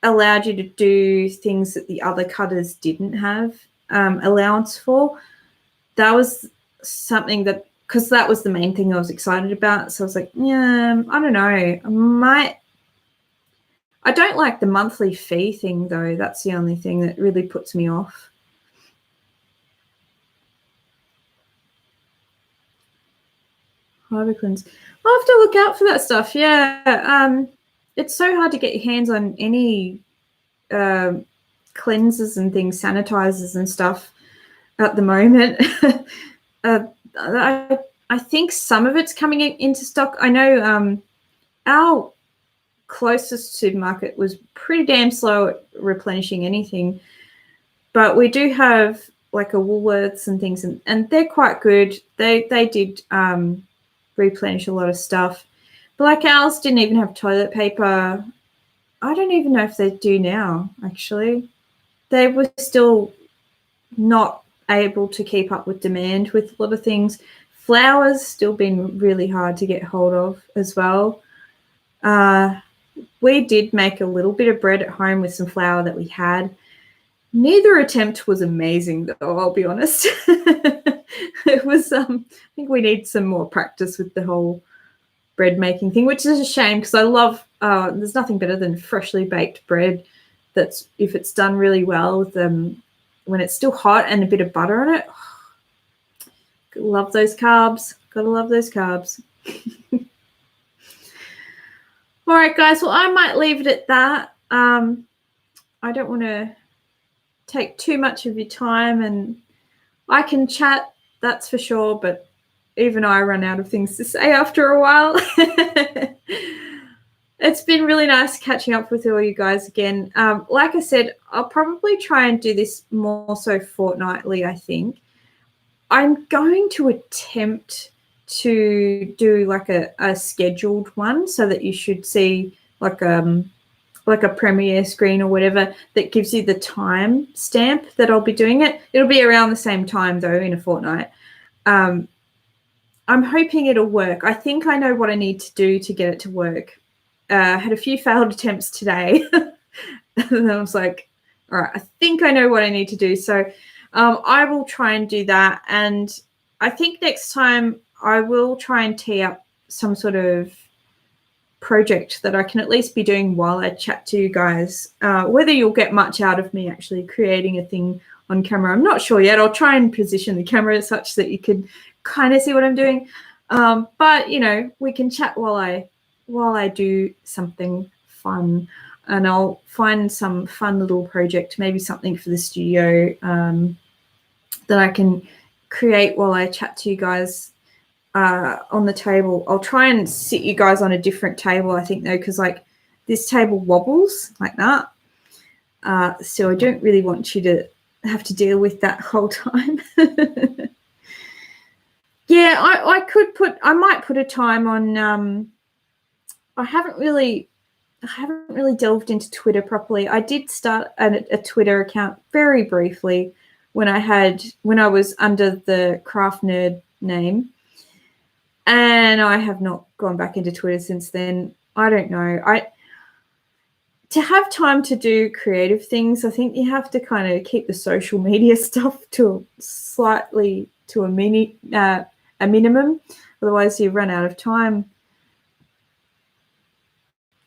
allowed you to do things that the other cutters didn't have allowance for. That was something that because that was the main thing I was excited about. So I was like, yeah, I don't know. I don't like the monthly fee thing, though. That's the only thing that really puts me off. Harlequins. I'll have to look out for that stuff. Yeah. It's so hard to get your hands on any cleansers and things, sanitizers and stuff at the moment. I think some of it's coming into stock. I know our closest supermarket was pretty damn slow at replenishing anything, but we do have like a Woolworths and things, and they're quite good. They did replenish a lot of stuff, but like ours didn't even have toilet paper. I don't even know if they do now, actually. They were still not able to keep up with demand with a lot of things. Flour's still been really hard to get hold of as well. We did make a little bit of bread at home with some flour that we had. Neither attempt was amazing, though, I'll be honest. It was, I think we need some more practice with the whole bread making thing, which is a shame because I love, there's nothing better than freshly baked bread that's, if it's done really well with when it's still hot and a bit of butter on it. Love those carbs. Gotta love those carbs. All right, guys. Well, I might leave it at that. I don't want to take too much of your time, and I can chat, that's for sure, but even I run out of things to say after a while. It's been really nice catching up with all you guys again. Like I said, I'll probably try and do this more so fortnightly, I think. I'm going to attempt to do like a scheduled one so that you should see like a premiere screen or whatever that gives you the time stamp that I'll be doing it. It'll be around the same time, though, in a fortnight. I'm hoping it'll work. I think I know what I need to do to get it to work. I had a few failed attempts today. And I was like, all right, I think I know what I need to do. So I will try and do that. And I think next time I will try and tee up some sort of project that I can at least be doing while I chat to you guys. Whether you'll get much out of me actually creating a thing on camera, I'm not sure yet. I'll try and position the camera such that you can kind of see what I'm doing. But, you know, we can chat while I do something fun, and I'll find some fun little project, maybe something for the studio that I can create while I chat to you guys on the table. I'll try and sit you guys on a different table, I think, though, because like this table wobbles like that. So I don't really want you to have to deal with that whole time. Yeah, I might put a time on. I haven't really delved into Twitter properly. I did start a Twitter account very briefly when I was under the Craft Nerd name, and I have not gone back into Twitter since then. I don't know. To have time to do creative things, I think you have to kind of keep the social media stuff to a minimum. Otherwise, you run out of time.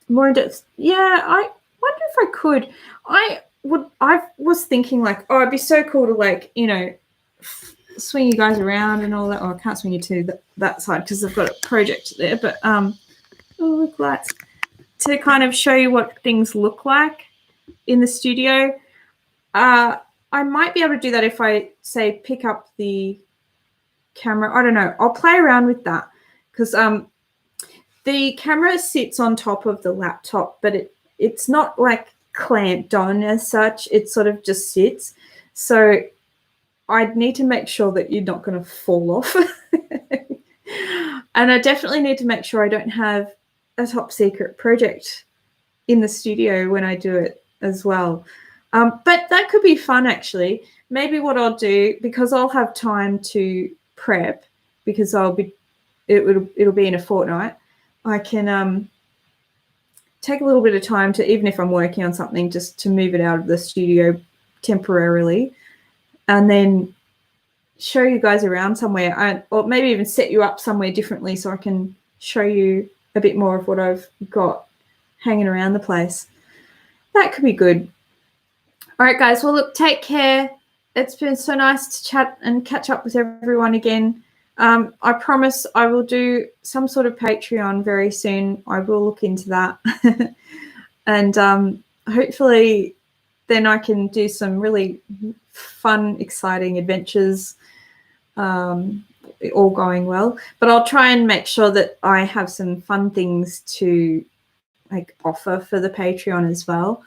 More in depth. Yeah, I wonder if I could. I was thinking like, oh, it'd be so cool to like, you know, swing you guys around and all that. Oh, I can't swing you to that side because I've got a project there. But oh, look, lights. To kind of show you what things look like in the studio. I might be able to do that if I say pick up the camera. I don't know. I'll play around with that because the camera sits on top of the laptop, but it's not like clamped on as such. It sort of just sits. So I'd need to make sure that you're not going to fall off. And I definitely need to make sure I don't have a top secret project in the studio when I do it as well. But that could be fun, actually. Maybe what I'll do, because I'll have time to prep, because it'll be in a fortnight, I can take a little bit of time to, even if I'm working on something, just to move it out of the studio temporarily, and then show you guys around somewhere, or maybe even set you up somewhere differently so I can show you a bit more of what I've got hanging around the place. That could be good. All right, guys. Well, look, take care. It's been so nice to chat and catch up with everyone again. I promise I will do some sort of Patreon very soon. I will look into that. And hopefully then I can do some really fun, exciting adventures, all going well. But I'll try and make sure that I have some fun things to offer for the Patreon as well.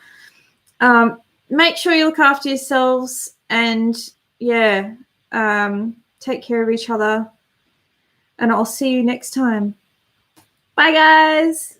Make sure you look after yourselves and take care of each other. And I'll see you next time. Bye, guys.